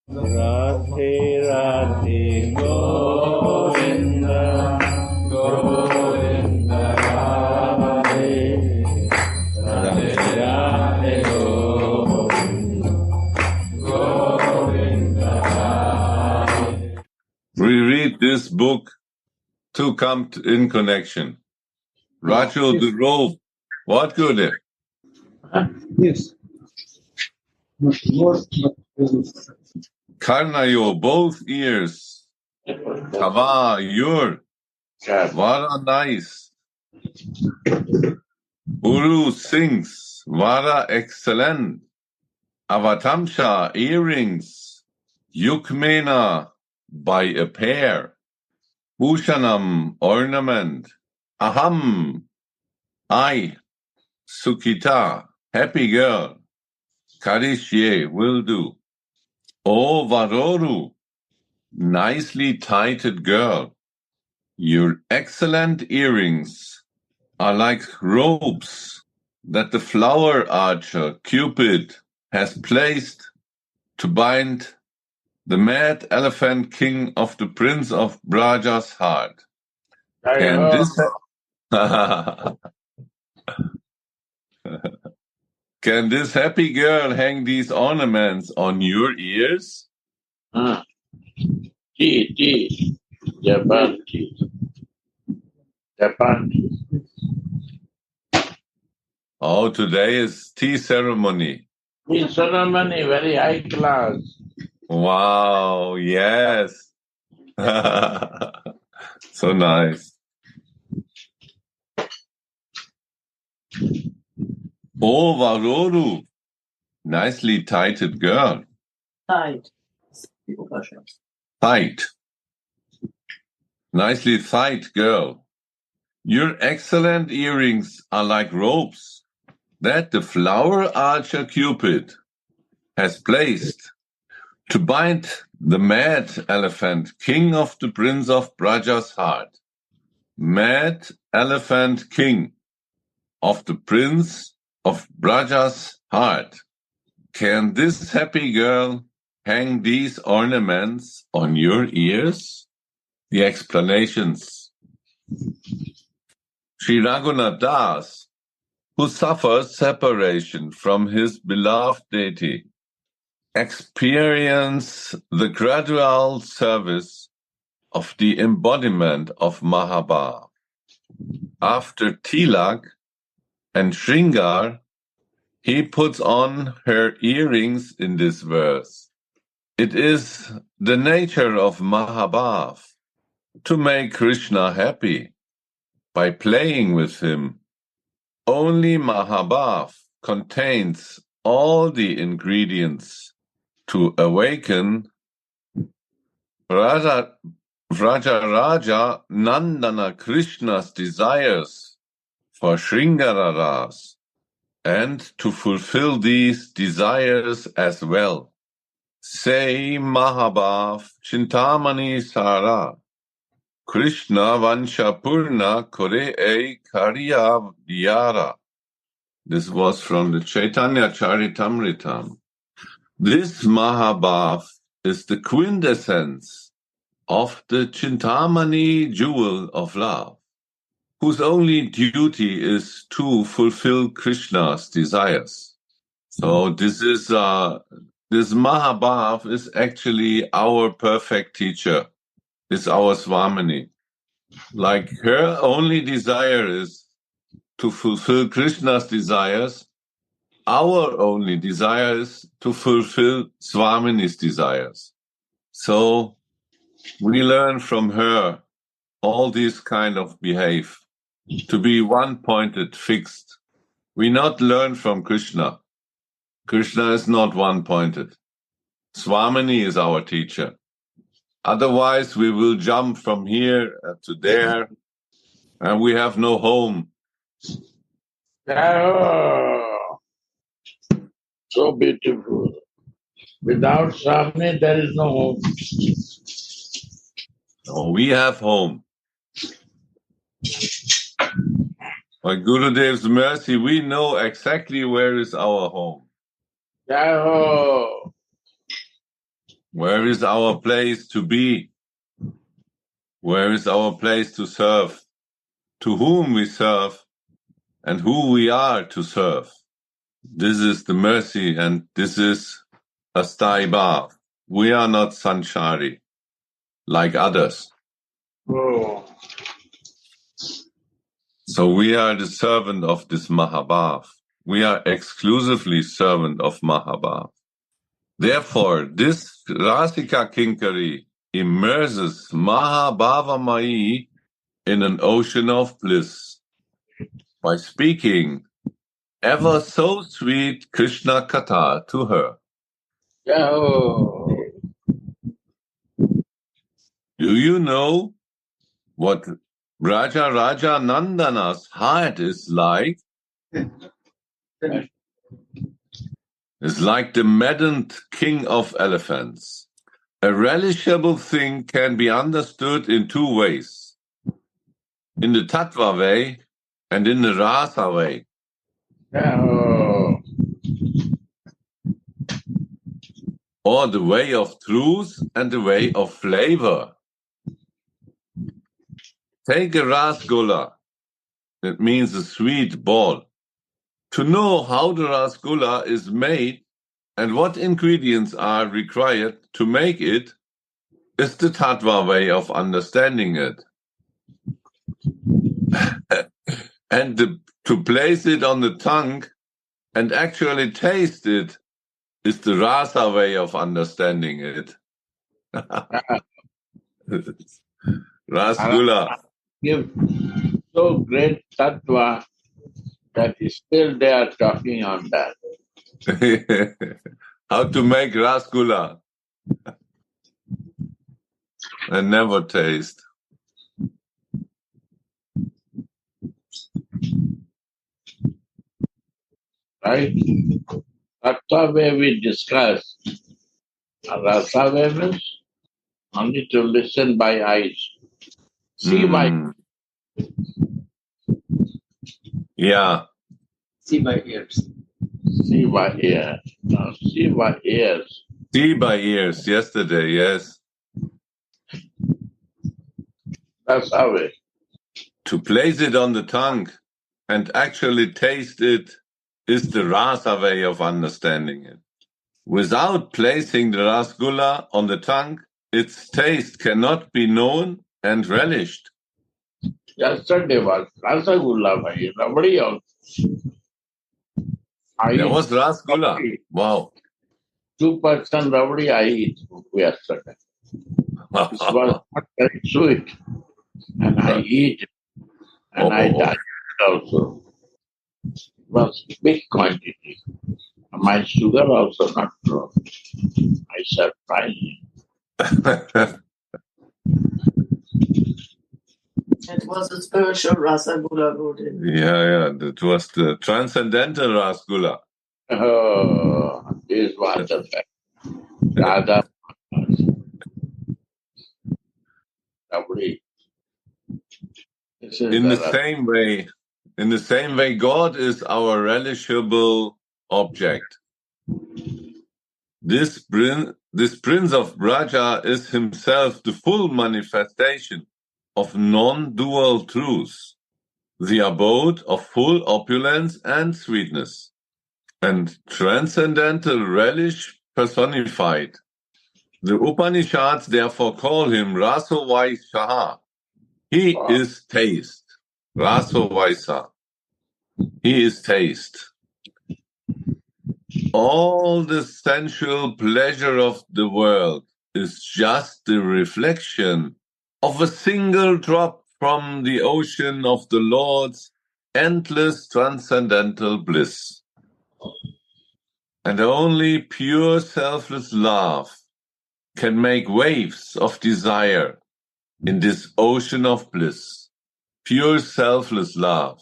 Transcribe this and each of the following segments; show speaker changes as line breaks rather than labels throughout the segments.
Radhe Radhe Govinda Govinda Radhe Radhe Radhe Govinda Govinda Radhe. We read this book to come in connection. Rachel, the robe, what good it?
Yes.
Karnayo, both ears. Kava, your. Vara, nice. Uru sings. Vara, excellent. Avatamsha, earrings. Yukmena, by a pair. Bhushanam, ornament. Aham, I. Sukita, happy girl. Karishye, will do. O Varoru, nicely tighted girl. Your excellent earrings are like ropes that the flower archer Cupid has placed to bind the mad elephant king of the prince of Braja's heart. Can this happy girl hang these ornaments on your ears?
Tea. Japan tea.
Oh, today is tea ceremony.
Tea ceremony, very high class.
Wow, yes. So nice. Oh, Varoru, nicely tighted girl.
Tight.
Tight. Nicely tight girl. Your excellent earrings are like ropes that the flower archer Cupid has placed to bind the mad elephant, king of the prince of Braja's heart. Mad elephant king of the prince of Braja's heart. Can this happy girl hang these ornaments on your ears? The explanations. Sri Raghunath Das, who suffers separation from his beloved deity, experience the gradual service of the embodiment of Mahabhav. After Tilak and Shringar, he puts on her earrings in this verse. It is the nature of Mahabhav to make Krishna happy by playing with him. Only Mahabhav contains all the ingredients to awaken Vrajaraja Nandana Krishna's desires for Shringara Ras and to fulfill these desires as well. Say Mahabhav Chintamani Sara Krishna Vanshapurna Kore E Karya Diyara. This was from the Chaitanya Charitamritam. This Mahabhav is the quintessence of the Chintamani jewel of love, whose only duty is to fulfill Krishna's desires. So this Mahabhav is actually our perfect teacher. It's our Swamini. Like her only desire is to fulfill Krishna's desires. Our only desire is to fulfill Swamini's desires. So we learn from her all these kind of behave, to be one-pointed, fixed. We not learn from Krishna. Krishna is not one-pointed. Swamini is our teacher. Otherwise, we will jump from here to there, and we have no home.
Oh, so beautiful. Without Swami, there is no home.
No, we have home. By Gurudev's mercy, we know exactly where is our home.
Oh.
Where is our place to be? Where is our place to serve? To whom we serve and who we are to serve. This is the mercy and this is Astai Bhav. We are not Sanchari like others.
Oh.
So we are the servant of this Mahabhav. We are exclusively servant of Mahabhav. Therefore, this Rasika Kinkari immerses Mahabhavamai in an ocean of bliss by speaking ever so sweet Krishna Katha to her.
Oh.
Do you know what Raja Nandana's heart is like? It's like the maddened king of elephants. A relishable thing can be understood in two ways. In the Tattva way and in the Rasa way.
Oh.
Or the way of truth and the way of flavor. Take a rasgulla, it means a sweet ball. To know how the rasgulla is made and what ingredients are required to make it is the Tattva way of understanding it. And to place it on the tongue and actually taste it is the Rasa way of understanding it. Rasgulla.
Give so great tattva that still they are talking on that.
How to make rasgulla and never taste.
Right? Tattva way we discuss. Rasa way means only to listen by eyes. See by
Yeah.
See by ears.
see by ear. No, see by ears.
See by ears yesterday, yes.
That's how it.
To place it on the tongue and actually taste it is the rasa way of understanding it. Without placing the rasgulla on the tongue, its taste cannot be known and relished.
Yesterday was Rasagula bhai, Rabdi also.
There was rasgulla. Wow.
2% Rabdi I eat yesterday. This was not very sweet. And I eat it. And I digest also. It was big quantity. My sugar also not dropped. I surprised him.
It was a spiritual rasagula Guru.
Yeah. That was the transcendental rasgulla.
Oh, this was the fact. Radha, Rabdi.
In the same way, God is our relishable object. This prince of Braja is himself the full manifestation of non-dual truth, the abode of full opulence and sweetness, and transcendental relish personified. The Upanishads therefore call him Raso Vaishaha. He is taste. Raso Vaisa. He is taste. All the sensual pleasure of the world is just the reflection of a single drop from the ocean of the Lord's endless transcendental bliss. And only pure selfless love can make waves of desire in this ocean of bliss. Pure selfless love.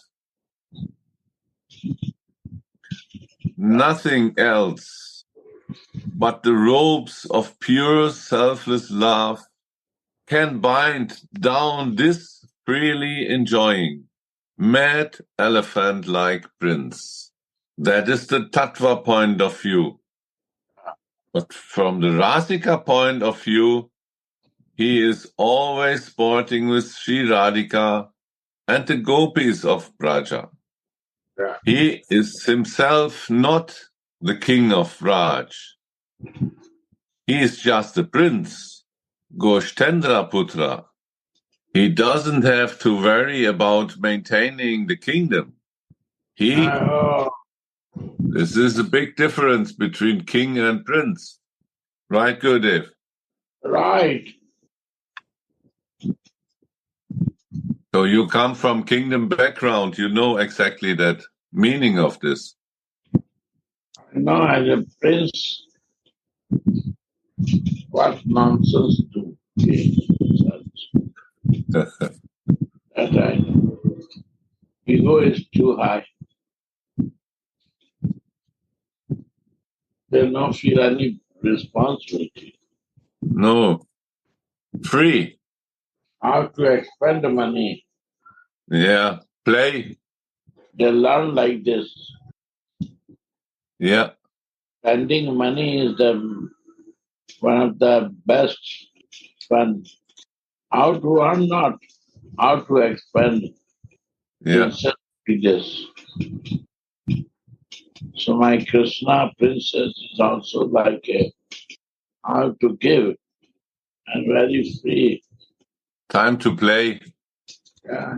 Nothing else but the ropes of pure selfless love can bind down this freely enjoying, mad elephant-like prince. That is the Tattva point of view. But from the Rasika point of view, he is always sporting with Sri Radhika and the gopis of Braja.
Yeah.
He is himself not the king of Raj. He is just a prince, Goshtendra Putra. He doesn't have to worry about maintaining the kingdom. This is a big difference between king and prince. Right, Gurudev?
Right.
So you come from kingdom background, you know exactly that meaning of this.
As a prince, what nonsense to be such. That I know. Ego is too high. They don't feel any responsibility.
No. Free.
How to expend the money.
Yeah. Play.
They learn like this.
Yeah.
Spending money is one of the best fun. How to earn not, how to expend.
Yeah.
Princess like this. So my Krishna princess is also like how to give and very free.
Time to play.
Yeah.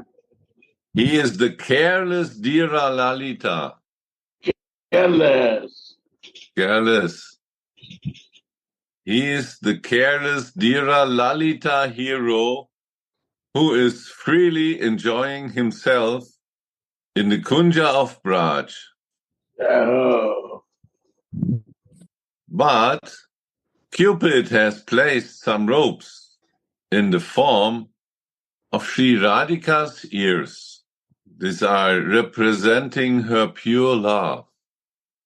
He is the careless Dira Lalita.
Careless.
Careless. He is the careless Dira Lalita hero who is freely enjoying himself in the Kunja of Braj.
Oh.
But Cupid has placed some ropes in the form of Sri Radhika's ears. These are representing her pure love.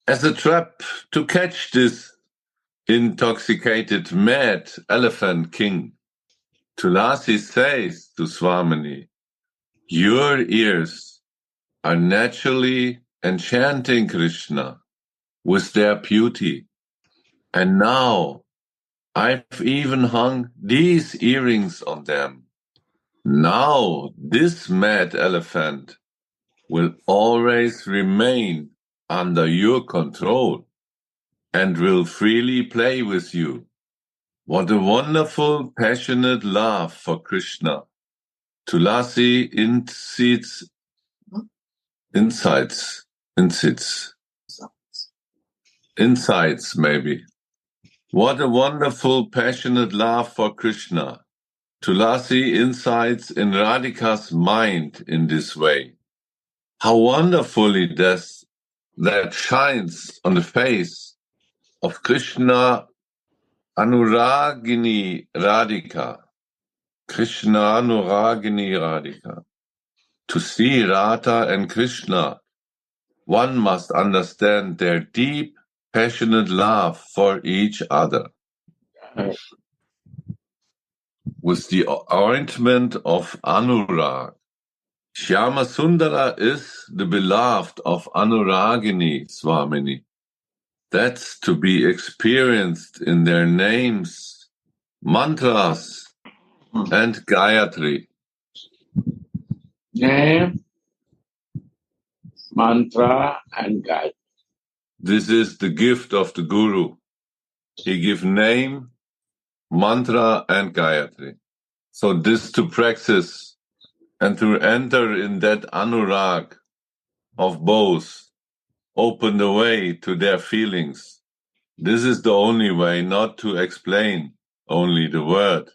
As a trap to catch this intoxicated mad elephant king, Tulasi says to Swamini, "Your ears are naturally enchanting Krishna with their beauty. And now I've even hung these earrings on them. Now this mad elephant will always remain under your control and will freely play with you." What a wonderful, passionate love for Krishna. Tulasi insights maybe. What a wonderful, passionate love for Krishna. Tulasi insights in Radhika's mind in this way. How wonderfully that shines on the face of Krishna Anuragini Radhika. Krishna Anuragini Radhika. To see Radha and Krishna, one must understand their deep, passionate love for each other. With the ointment of Anurag, Shyama Sundara is the beloved of Anuragini Swamini. That's to be experienced in their names, mantras, and Gayatri.
Name, mantra, and Gayatri.
This is the gift of the Guru. He gives name, mantra, and Gayatri. So this to practice and to enter in that anurag of both, open the way to their feelings. This is the only way, not to explain only the word,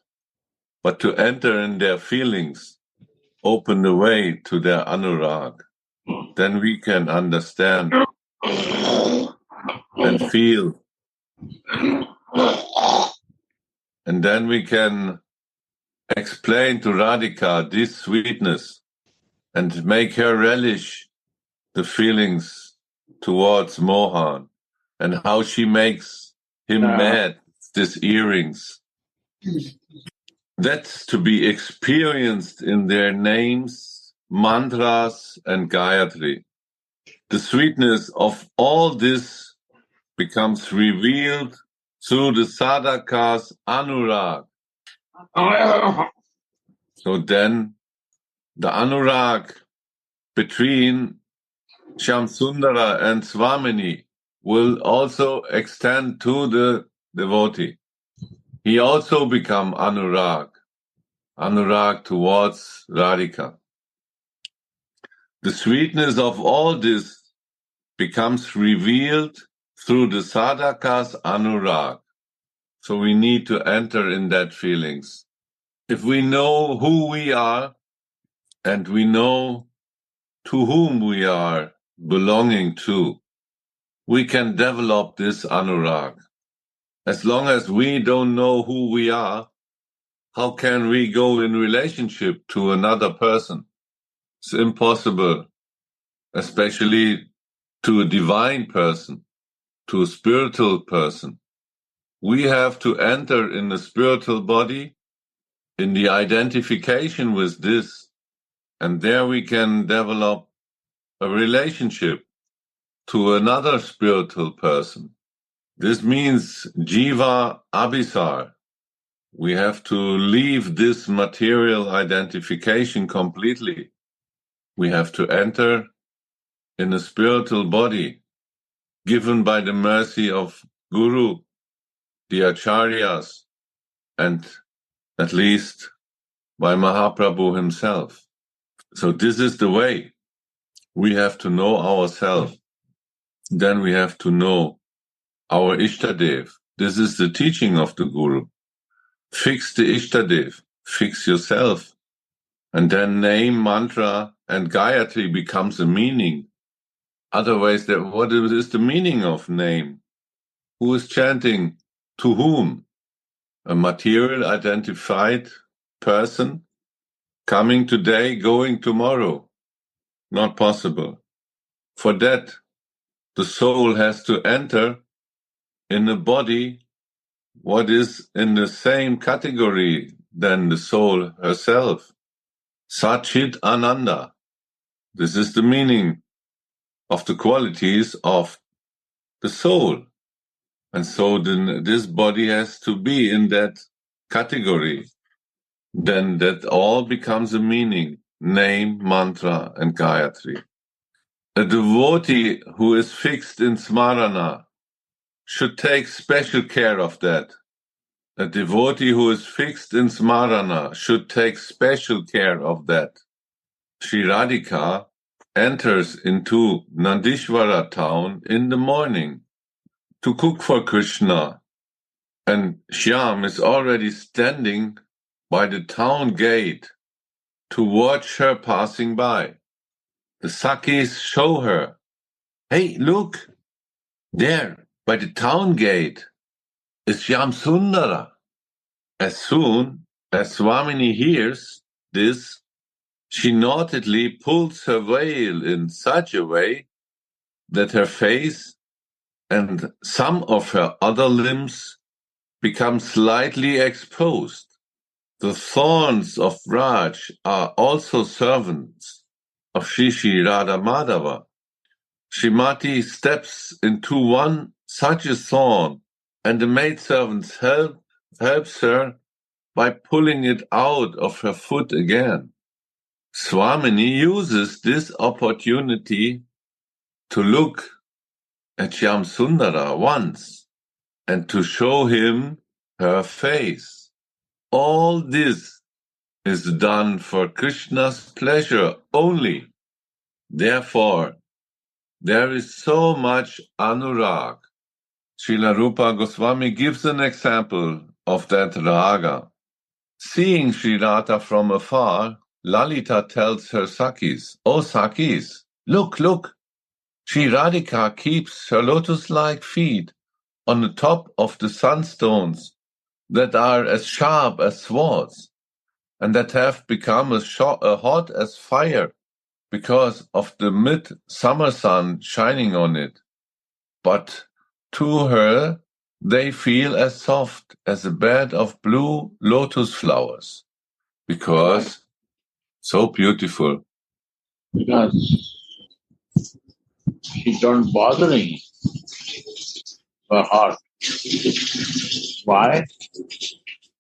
but to enter in their feelings, open the way to their anurag. Then we can understand and feel. And then we can explain to Radhika this sweetness and make her relish the feelings towards Mohan and how she makes him mad, these earrings. That's to be experienced in their names, mantras, and Gayatri. The sweetness of all this becomes revealed through the sadhaka's anurag. So then the anurag between Shyamsundara and Swamini will also extend to the devotee. He also become anurag towards Radhika. The sweetness of all this becomes revealed through the sadhaka's anurag. So we need to enter in that feelings. If we know who we are and we know to whom we are belonging to, we can develop this anurag. As long as we don't know who we are, how can we go in relationship to another person? It's impossible, especially to a divine person, to a spiritual person. We have to enter in the spiritual body, in the identification with this, and there we can develop a relationship to another spiritual person. This means jiva abhisar. We have to leave this material identification completely. We have to enter in a spiritual body given by the mercy of Guru, the Acharyas, and at least by Mahaprabhu himself. So this is the way. We have to know ourselves. Then we have to know our Ishtadev. This is the teaching of the Guru. Fix the Ishtadev. Fix yourself. And then name, mantra, and Gayatri becomes a meaning. Otherwise, what is the meaning of name? Who is chanting? To whom? A material identified person coming today, going tomorrow. Not possible. For that, the soul has to enter in a body what is in the same category than the soul herself. Satchit Ananda. This is the meaning of the qualities of the soul. And so then this body has to be in that category. Then that all becomes a meaning, name, mantra, and Gayatri. A devotee who is fixed in Smarana should take special care of that. A devotee who is fixed in Smarana should take special care of that. Sri Radhika enters into Nandishvara town in the morning to cook for Krishna, and Shyam is already standing by the town gate to watch her passing by. The Sakis show her, "Hey, look, there, by the town gate, is Shyamsundara." As soon as Swamini hears this, she naughtily pulls her veil in such a way that her face and some of her other limbs become slightly exposed. The thorns of Raj are also servants of Shri Radha Madhava. Srimati steps into one such a thorn, and the maidservants helps her by pulling it out of her foot again. Swamini uses this opportunity to look at Shyamsundara once and to show him her face. All this is done for Krishna's pleasure only. Therefore, there is so much anurag. Srila Rupa Goswami gives an example of that raga. Seeing Sri Radha from afar, Lalita tells her Sakis, "Oh Sakis, look, look! Sri Radhika keeps her lotus-like feet on the top of the sunstones that are as sharp as swords, and that have become as hot as fire because of the midsummer sun shining on it. But to her they feel as soft as a bed of blue lotus flowers, because so beautiful."
Because she don't bothering her heart. Why?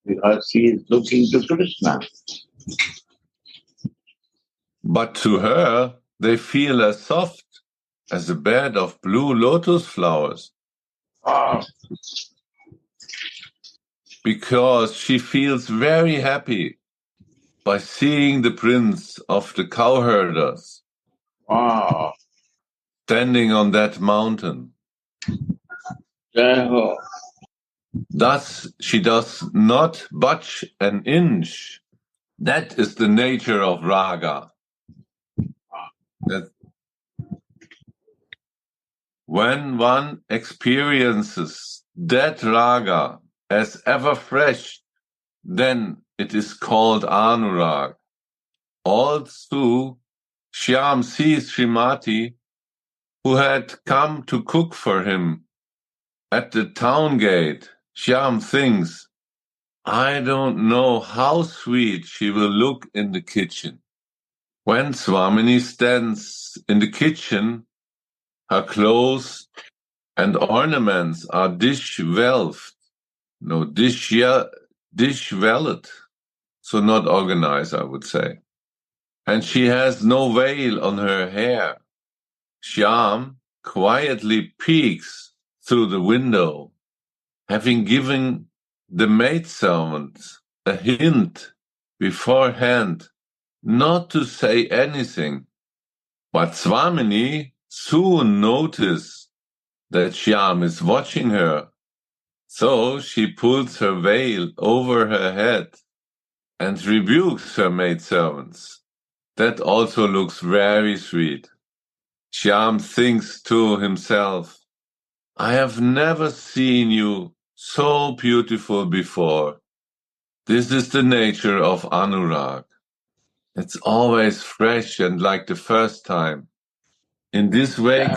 Because she is looking to Krishna.
But to her, they feel as soft as a bed of blue lotus flowers,
Oh,
because she feels very happy by seeing the prince of the cowherders
wow.
standing on that mountain.
Jai-ho.
Thus, she does not budge an inch. That is the nature of raga. That when one experiences that raga as ever fresh, then it is called anurag. Also, Shyam sees Srimati, who had come to cook for him at the town gate. Shyam thinks, I don't know how sweet she will look in the kitchen. When Swamini stands in the kitchen, her clothes and ornaments are dish-velvet, so not organized, I would say. And she has no veil on her hair. Shyam quietly peeks through the window, having given the maidservants a hint beforehand not to say anything. But Swamini soon noticed that Shyam is watching her, so she pulls her veil over her head and rebukes her maidservants. That also looks very sweet. Shyam thinks to himself, I have never seen you so beautiful before. This is the nature of Anurag. It's always fresh and like the first time. In this way,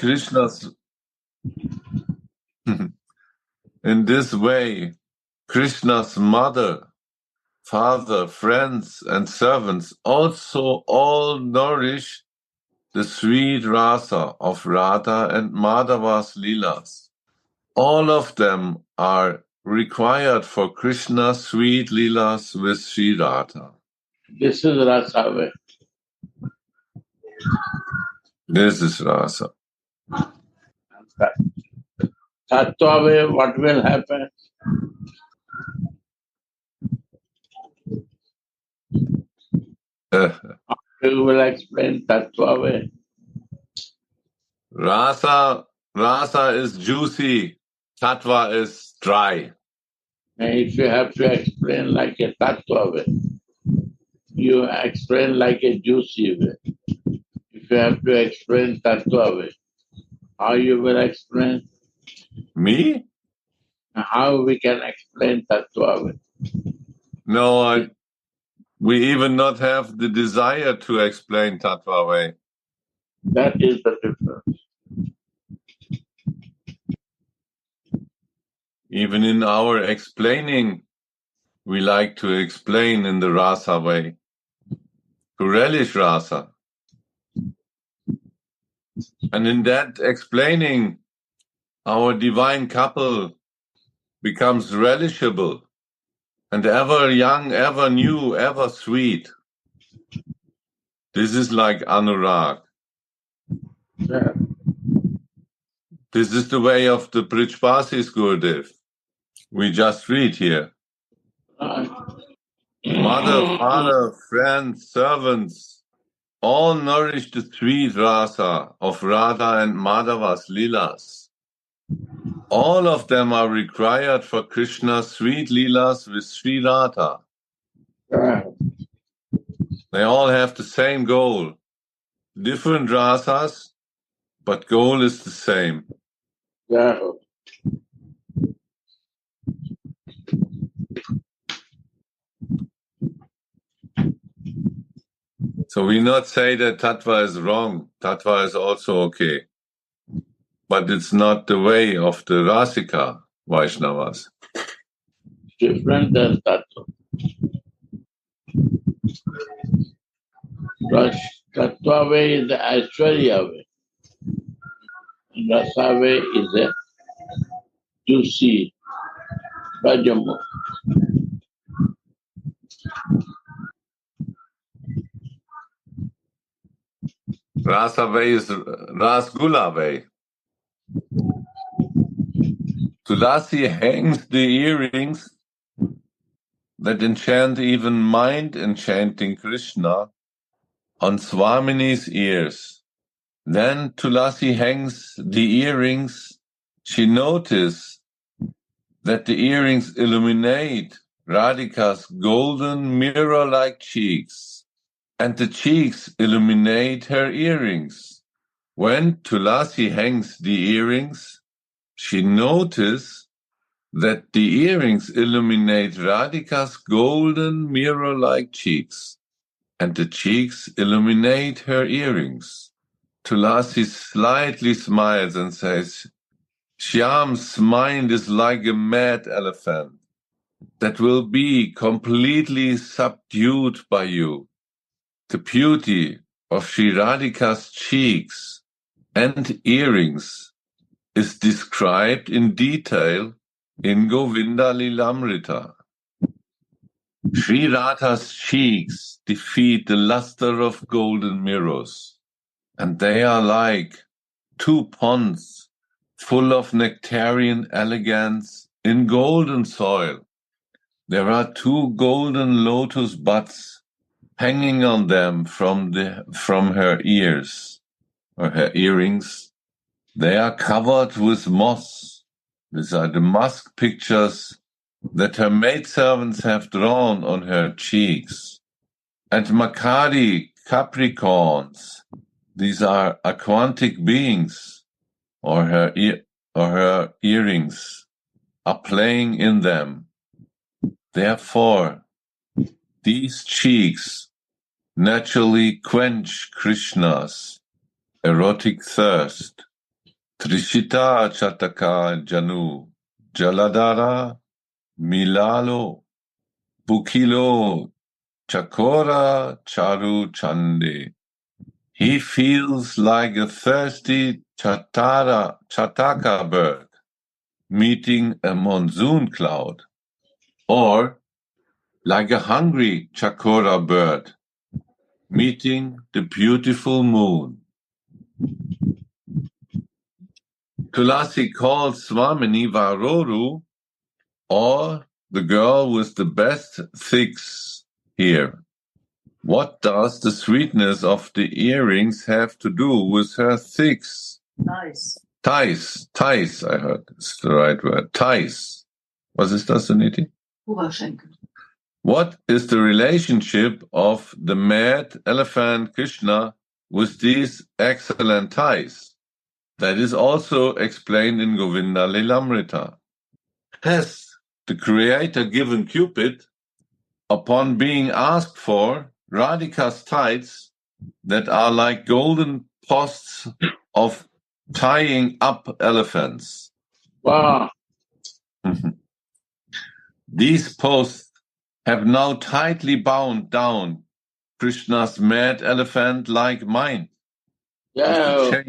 Krishna's mother, father, friends, and servants also all nourish the sweet rasa of Radha and Madhava's Leelas. All of them are required for Krishna's sweet Leelas with Sri Radha.
This is rasa way.
This is rasa.
Tattva way, what will happen? You will explain Tattva way.
Rasa is juicy, tattva is dry.
And if you have to explain like a Tattva way, you explain like a juicy way. If you have to explain Tattva way, how you will explain?
Me?
How we can explain Tattva way?
No, we even not have the desire to explain tattva way.
That is the difference.
Even in our explaining, we like to explain in the rasa way, to relish rasa. And in that explaining, our divine couple becomes relishable and ever young, ever new, ever sweet. This is like Anurag.
Yeah.
This is the way of the Brijbasis Gurudev. We just read here. Mother, father, friends, servants, all nourish the sweet rasa of Radha and Madhava's Leelas. All of them are required for Krishna's sweet Leelas with Sri Radha.
Yeah.
They all have the same goal. Different rasas, but goal is the same.
Yeah.
So we not say that tattva is wrong. Tattva is also okay. But it's not the way of the Rasika Vaishnavas.
Different than Tattva. Tattva way is the Aishwarya way. And Rasa way is a juicy Rajamukh.
Rasavay is Rasgula Way. Tulasi hangs the earrings that enchant even mind-enchanting Krishna on Swamini's ears. Then Tulasi hangs the earrings. She noticed that the earrings illuminate Radhika's golden mirror-like cheeks, and the cheeks illuminate her earrings. When Tulasi hangs the earrings, she noticed that the earrings illuminate Radhika's golden mirror-like cheeks, and the cheeks illuminate her earrings. Tulasi slightly smiles and says, Shyam's mind is like a mad elephant that will be completely subdued by you. The beauty of Sri Radhika's cheeks and earrings is described in detail in Govinda Lilamrita. Sri Radha's cheeks defeat the luster of golden mirrors, and they are like two ponds full of nectarian elegance in golden soil. There are two golden lotus buds hanging on them from her ears or her earrings. They are covered with moss. These are the musk pictures that her maidservants have drawn on her cheeks. And Makari Capricorns, these are aquatic beings, or her earrings are playing in them. Therefore, these cheeks naturally quench Krishna's erotic thirst. Trishita Chataka Janu Jaladara Milalo Bukilo Chakora Charu Chande. He feels like a thirsty Chataka bird meeting a monsoon cloud, or like a hungry Chakora bird meeting the beautiful moon. Tulasi calls Swamini Varoru, or the girl with the best thighs here. What does the sweetness of the earrings have to do with her thighs?
Nice.
Thighs, I heard. It's the right word. Thighs. Was ist das, Suniti?
Oberschenkel.
What is the relationship of the mad elephant Krishna with these excellent thighs? That is also explained in Govinda Lilamrita. Has the Creator given Cupid, upon being asked for, Radhika's thighs that are like golden posts of tying up elephants?
Wow.
These posts have now tightly bound down Krishna's mad elephant-like mind
Yeah.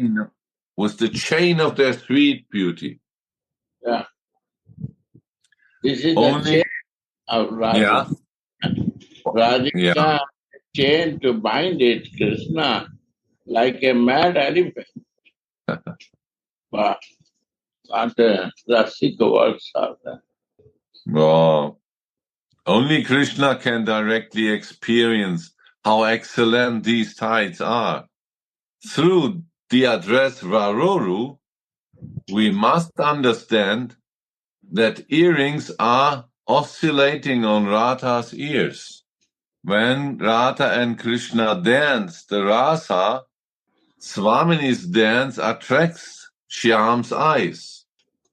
with the chain of their sweet beauty.
Yeah. This is
Only-
the chain of Radha.
Yeah.
Radhika
Yeah.
chain to bind it, Krishna, like a mad elephant. Wow. What Rasika words are that?
Wow. Only Krishna can directly experience how excellent these tides are. Through the address Varoru, we must understand that earrings are oscillating on Radha's ears. When Radha and Krishna dance the rasa, Swamini's dance attracts Shyam's eyes.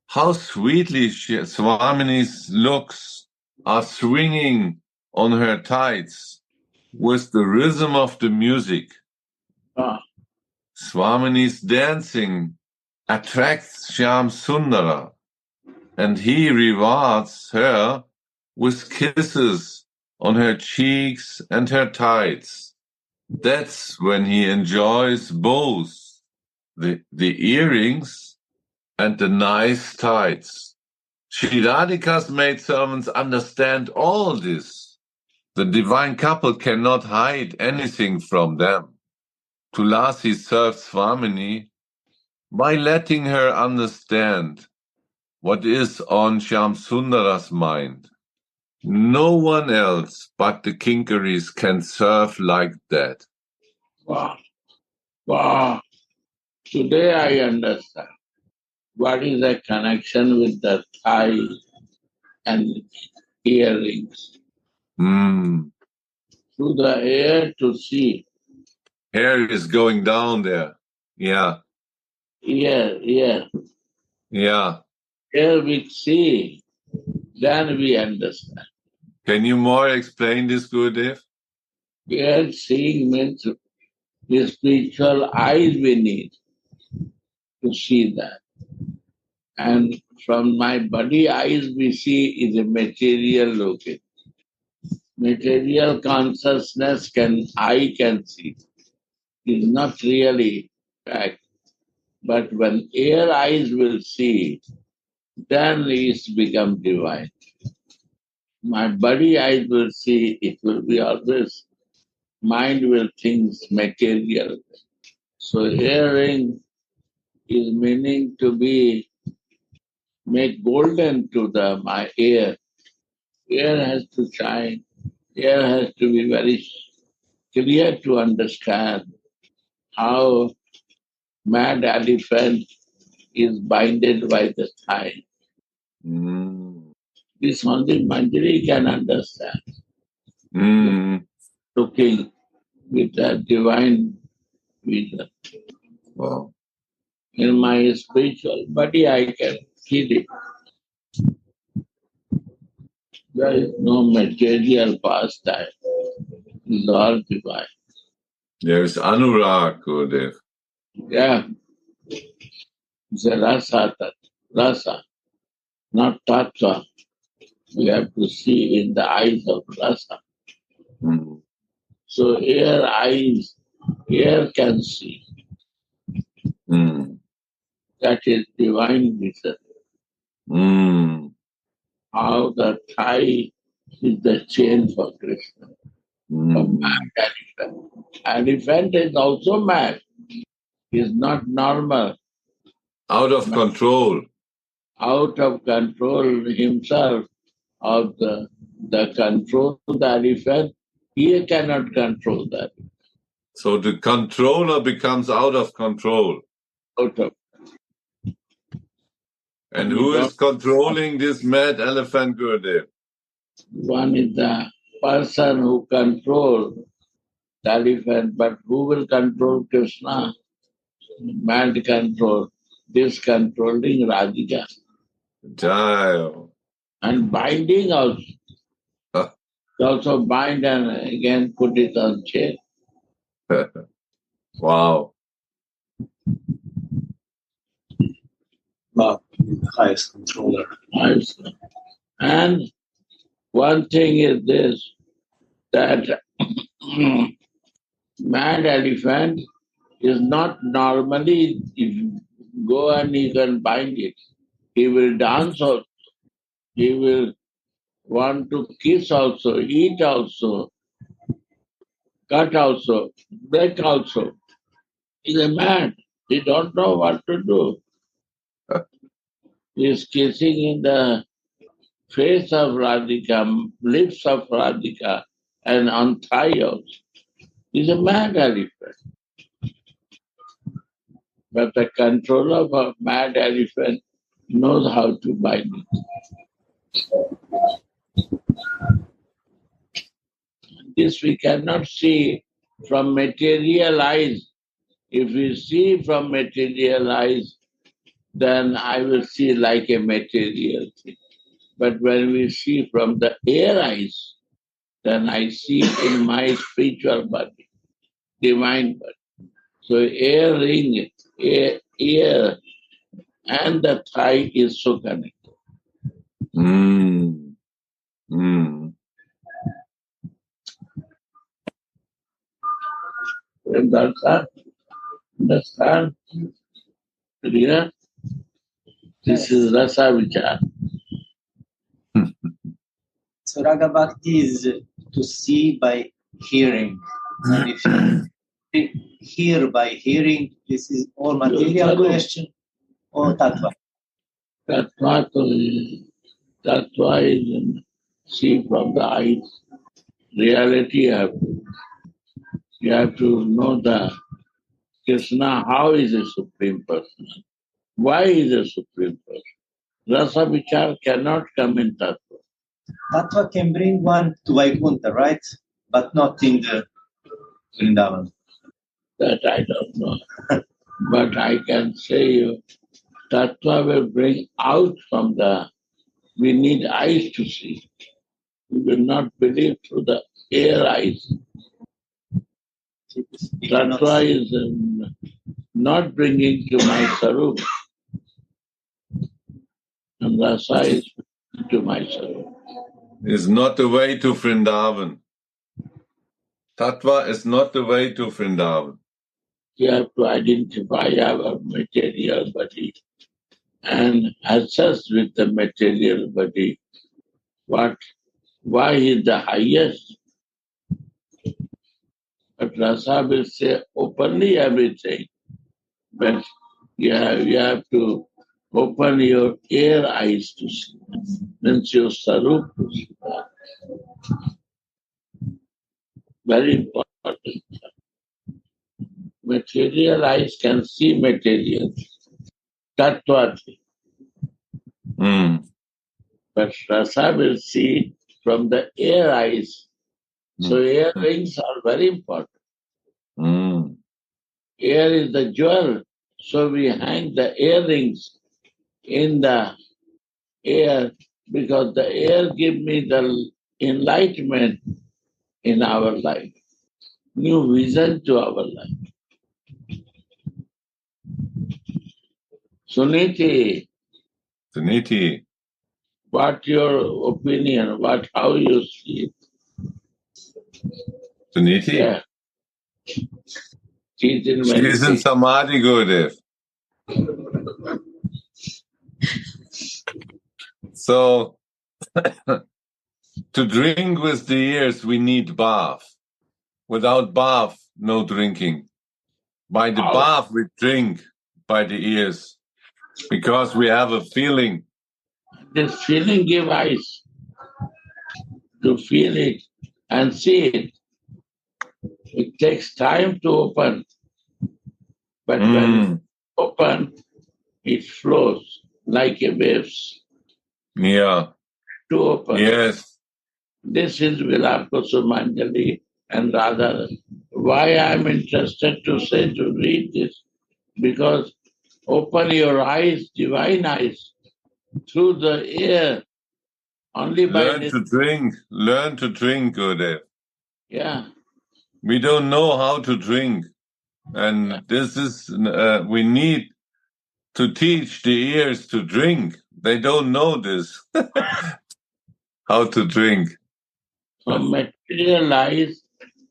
How sweetly Swamini's looks are swinging on her tights with the rhythm of the music.
Ah.
Swamini's dancing attracts Shyam Sundara, and he rewards her with kisses on her cheeks and her tights. That's when he enjoys both the earrings and the nice tights. Sri Radhika's maidservants understand all this. The divine couple cannot hide anything from them. Tulasi serves Swamini by letting her understand what is on Shyamsundara's mind. No one else but the Kinkaris can serve like that.
Wow. Wow. Today I understand what is the connection with the thigh and earrings.
Hmm.
Through the air to see.
Hair is going down there. Yeah.
Ear.
Yeah.
Here we see, then we understand.
Can you more explain this, Gurudev?
Here seeing means the spiritual eyes we need to see that. And from my body eyes we see is a material looking. Material consciousness I can see. Is not really fact. But when air eyes will see, then it's become divine. My body eyes will see, it will be always, mind will think material. So hearing is meaning to be, make golden to my ear. Ear has to shine. Ear has to be very clear to understand how mad elephant is binded by the thigh.
Mm.
This only Manjari can understand.
Mm.
Looking with that divine vision.
Wow.
In my spiritual body, I can feel it. There is no material pastime. It's all divine.
There is Anurag, Gurudev.
Yeah. It's a rasa, not tattva. We have to see in the eyes of rasa.
Mm.
So ear can see.
Mm.
That is divine vision.
Mm.
How the thigh is the chain for Krishna. For
Mm.
mad elephant. Elephant is also mad. Is not normal.
Out of control.
Out of control himself of the control the elephant. He cannot control that.
So the controller becomes out of control.
Out of
And who is controlling this mad elephant, Gurudev?
one is the person who controls the elephant, but who will control Krishna? Mad control. This controlling Radhika.
Jai.
And binding also. Also bind and again put it on chain.
Wow.
Wow, the highest controller.
And one thing is this, that mad elephant is not normally, if you go and you can bind it, he will dance also, he will want to kiss also, eat also, cut also, break also. He's a man. He don't know what to do. He's kissing in the face of Radhika, lips of Radhika, and on thigh also. He's a mad elephant. But the controller of a mad elephant knows how to bind it. This we cannot see from material eyes. If we see from material eyes, then I will see like a material thing. But when we see from the air eyes, then I see in my spiritual body, divine body. So air ring, ear and the thigh is so connected.
Mm. Mm.
Understand? Clear? This is rasa vichar.
Raga Bhakti is to see by hearing. And if you hear by hearing, this is all material question or tattva?
Tattva is see from the eyes. Reality you have to know the Krishna, how is a Supreme Person? Why is a Supreme Person? Rasa Vichar cannot come in Tattva.
Tattva can bring one to Vaikuntha, right? But not in the Vrindavan.
That I don't know. But I can say you, Tattva will bring out from we need eyes to see. We will not believe through the air eyes. Tattva is not bringing to my sarup. And Rasa is to my sarup.
Is not the way to Vrindavan. Tattva is not the way to Vrindavan.
You have to identify our material body and assess with the material body why is the highest. But Rasa will say openly everything. But you have to open your ear eyes to see. Means your sarup to see that. Very important. Material eyes can see material. Tattva. But Rasa will see from the ear eyes. So earrings are very important. Ear is the jewel. So we hang the earrings in the ear because the ear gives me the enlightenment in our life. New vision to our life. Suniti, what your opinion? How you see it?
Suniti?
Yeah. She's in
Samadhi, Gurudev. So, to drink with the ears, we need bath. Without bath, no drinking. By the bath, we drink by the ears. Because we have a feeling.
This feeling gives eyes to feel it and see it. It takes time to open. But when it's open, it flows like a waves.
Yeah.
To open.
Yes.
This is Vilapa, Kusumanjali and Radha. Why I'm interested to read this? Because open your eyes, divine eyes, through the ear. Only by
Learn to drink, Gurudev.
Yeah.
We don't know how to drink. And this is, we need to teach the ears to drink. They don't know this, how to drink.
From material eyes,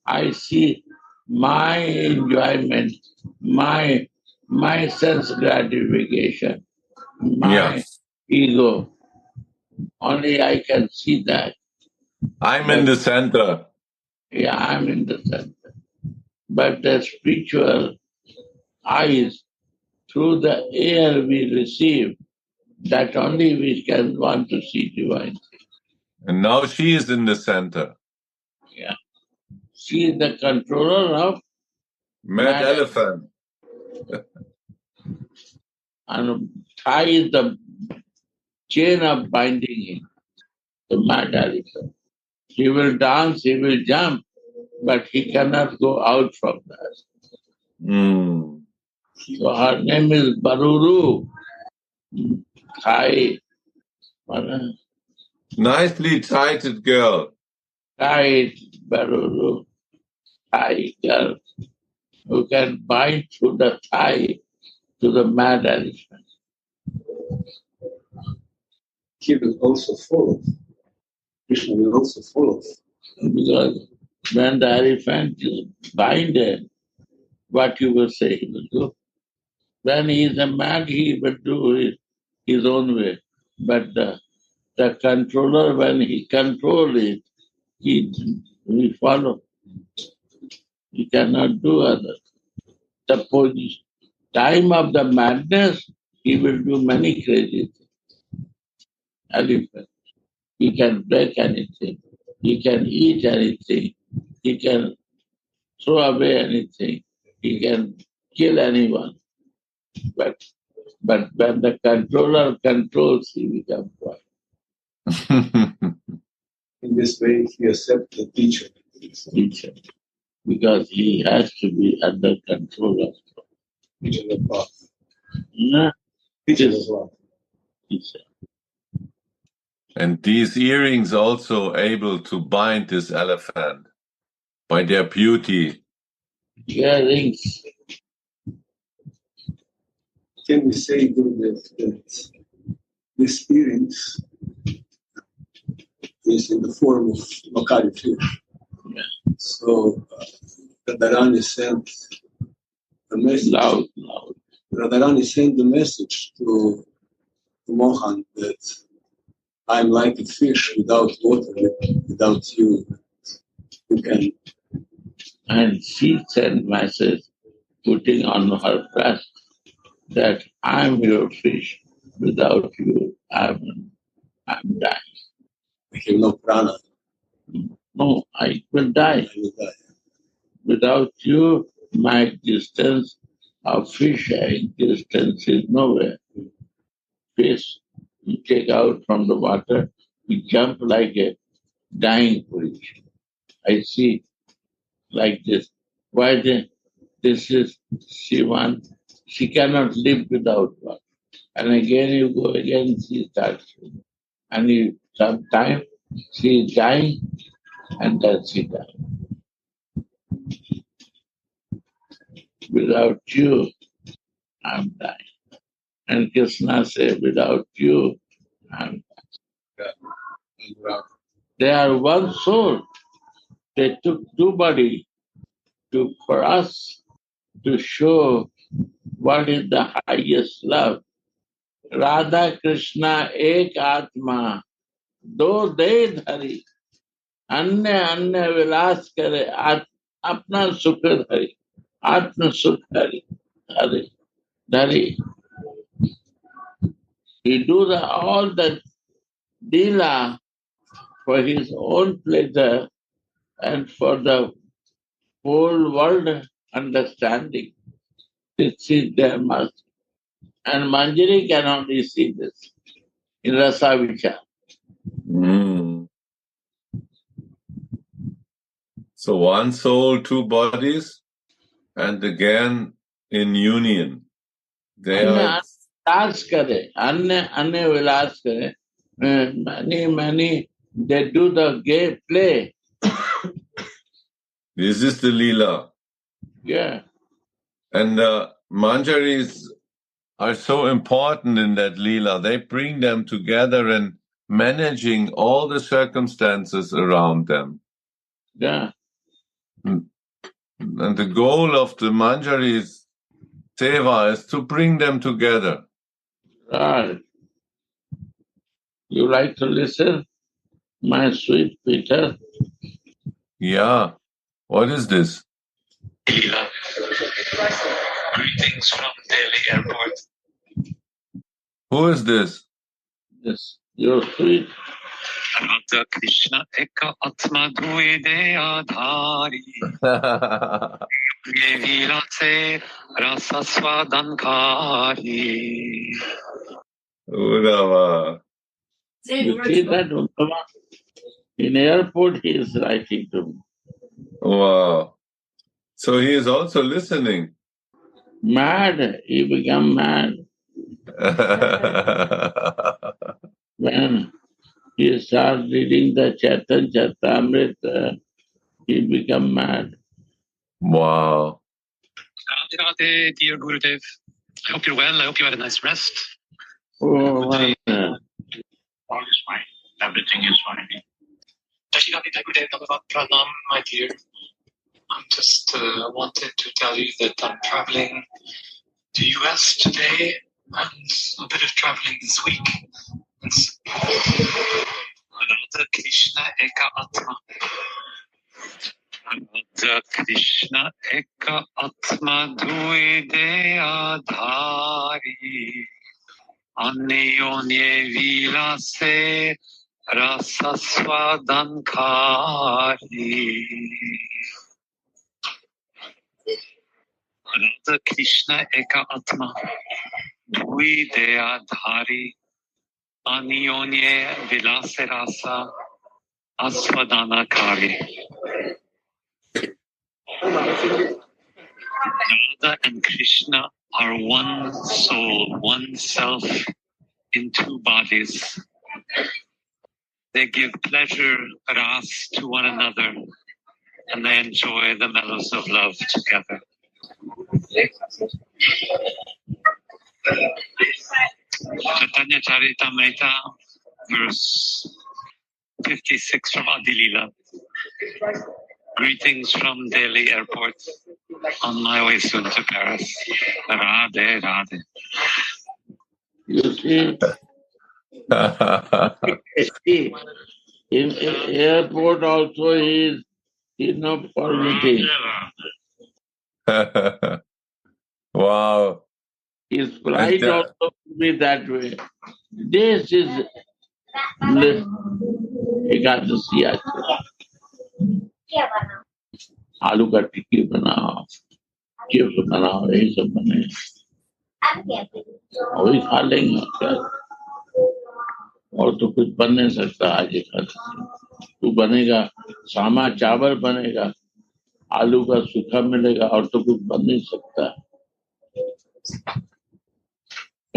I see my enjoyment, my sense gratification, my ego. Only I can see that.
I'm in the center.
Yeah, I'm in the center. But the spiritual eyes, through the air we receive, that only we can want to see divine.
And now she is in the center.
Yeah. She is the controller of
Mad elephant.
And tie is the chain of binding him, the mad elephant. He will dance, he will jump, but he cannot go out from that. So her name is Baruru. Thai.
Nicely tighted girl.
Tight Baruru. Thai girl who can bind through the thigh to the mad elephant.
He will also follow. Krishna will also follow.
Because when the elephant is binded, what you will say he will do. When he is a mad, he will do his own way. But the The controller, when he controls it, we follow. He cannot do other. The time of the madness, he will do many crazy things. Elephant. He can break anything. He can eat anything. He can throw away anything. He can kill anyone. But when the controller controls, he becomes quiet.
In this way, he accepts the teacher.
Because he has to be under control of
Teacher the path.
yeah.
Teacher as well.
Teacher.
And these earrings also able to bind this elephant by their beauty.
Earrings.
Can we say, Gurudev, that these earrings is in the form of Makari fish?
Yeah.
So Radharani sent the message.
Loud.
Radharani sent the message to Mohan that I'm like a fish without water, without you. You can.
And she sent message putting on her breast that I'm your fish. Without you, I'm dying.
I have no prana.
No, I will die.
I will die.
Without you, my existence of fish existence is nowhere. Fish, you take out from the water, you jump like a dying fish. I see like this. Why this is she cannot live without water. And again you go again, she starts. And sometimes she is dying and then she dies. Without you, I'm dying. And Krishna said, without you, I'm dying. They are one soul. They took two bodies for us to show what is the highest love. Radha Krishna ek atma, do de dhari, अन्य विलास करे, अपना सुख धरी, आत्म सुख धरी. He do all the lila for his own pleasure and for the whole world understanding. This is their must. And Manjari can only see this in Rasa Vichar.
So one soul, two bodies, and again in union. They are
अन्य विलास करे. Many, they do the gay play.
This is the Leela.
Yeah.
And Manjaris are so important in that Leela. They bring them together and managing all the circumstances around them.
Yeah.
And the goal of the Manjari's seva is to bring them together.
Right. You like to listen, my sweet Peter?
Yeah. What is this?
Greetings from Delhi Airport.
Who is this?
Yes, you're sweet.
Radha Krishna eka atma dvide adhari. Ye vilase rasa swadankari.
Urava.
You see that? In airport he is writing to me.
Wow. So he is also listening.
Mad, he become mad. When he starts reading the Chaitanya Charitamrita, he become mad.
Wow.
Radhe, dear Gurudev. I hope you're well. I hope you had a nice rest.
Oh,
All is fine. Everything is fine. Gurudev, Pranam, my dear. I just wanted to tell you that I'm traveling to US today and a bit of traveling this week. And Radha Krishna Eka Atma. Radha Krishna Eka Atma Dui Deya Dhari. Anyonye Vilase Rasa Swadankari. Radha Krishna Eka Atma Dui Deya Dhari. Anyonye Vilase Rasa Aswadhanakari. Radha and Krishna are one soul, one self in two bodies. They give pleasure, ras, to one another, and they enjoy the mellows of love together. Chaitanya Charitamrita, verse 56 from Adilila. Greetings from Delhi airport on my way soon to Paris. Radhe, Radhe.
You see, in airport also is no permitting.
Wow.
His flight also will be that way. This is bliss. Ekadashi आज आलू का टिक्की बनाओ, chips बनाओ, यही सब बने, वही खा लेंगे क्या, और तो कुछ बन नहीं सकता आज एकादशी। तो बनेगा सामा चावल बनेगा, आलू का सूखा मिलेगा, और तो कुछ बन नहीं सकता।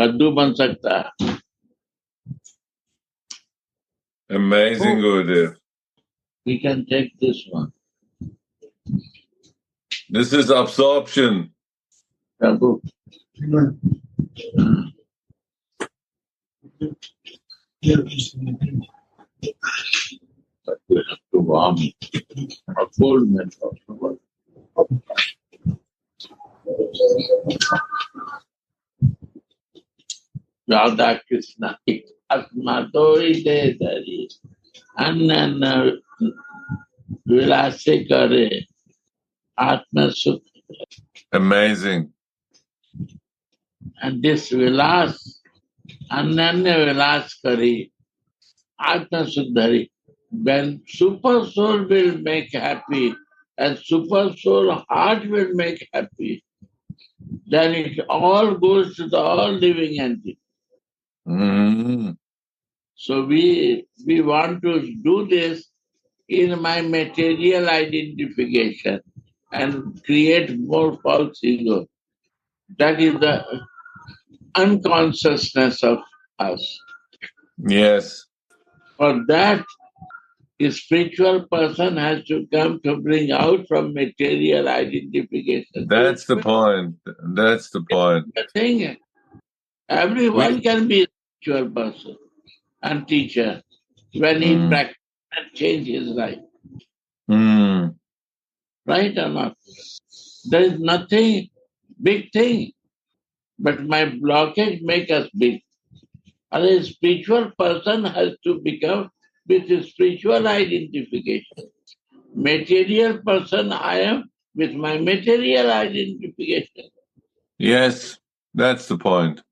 कद्दू बन सकता है।
Amazing, Gurudev.
We can take this one.
This is absorption.
Prabhu. But you have to warm or cold milk also. Radha Krishna Atmadoi de Dari Anna Vilase Kare Atma Sukh.
Amazing.
And this Vilas, Ananya Vilas Kare Atma Sukhdari. When super soul will make happy and super soul heart will make happy, then it all goes to the all living entity.
Mm-hmm.
So we want to do this in my material identification and create more false ego. That is the unconsciousness of us.
Yes.
For that, a spiritual person has to come to bring out from material identification.
That's the point. That's the point.
The thing, everyone can be a spiritual person and teacher when he practices and change his life. Right or not? There is nothing big thing, but my blockage make us big. And a spiritual person has to become with his spiritual identification. Material person I am with my material identification.
Yes, that's the point.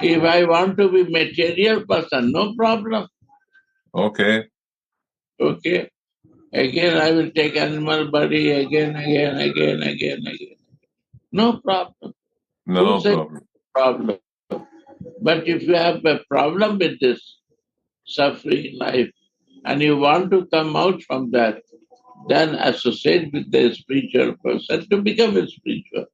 If I want to be material person, no problem.
Okay.
Okay. Again I will take animal body again. No problem.
No problem.
But if you have a problem with this suffering in life and you want to come out from that, then associate with the spiritual person to become a spiritual.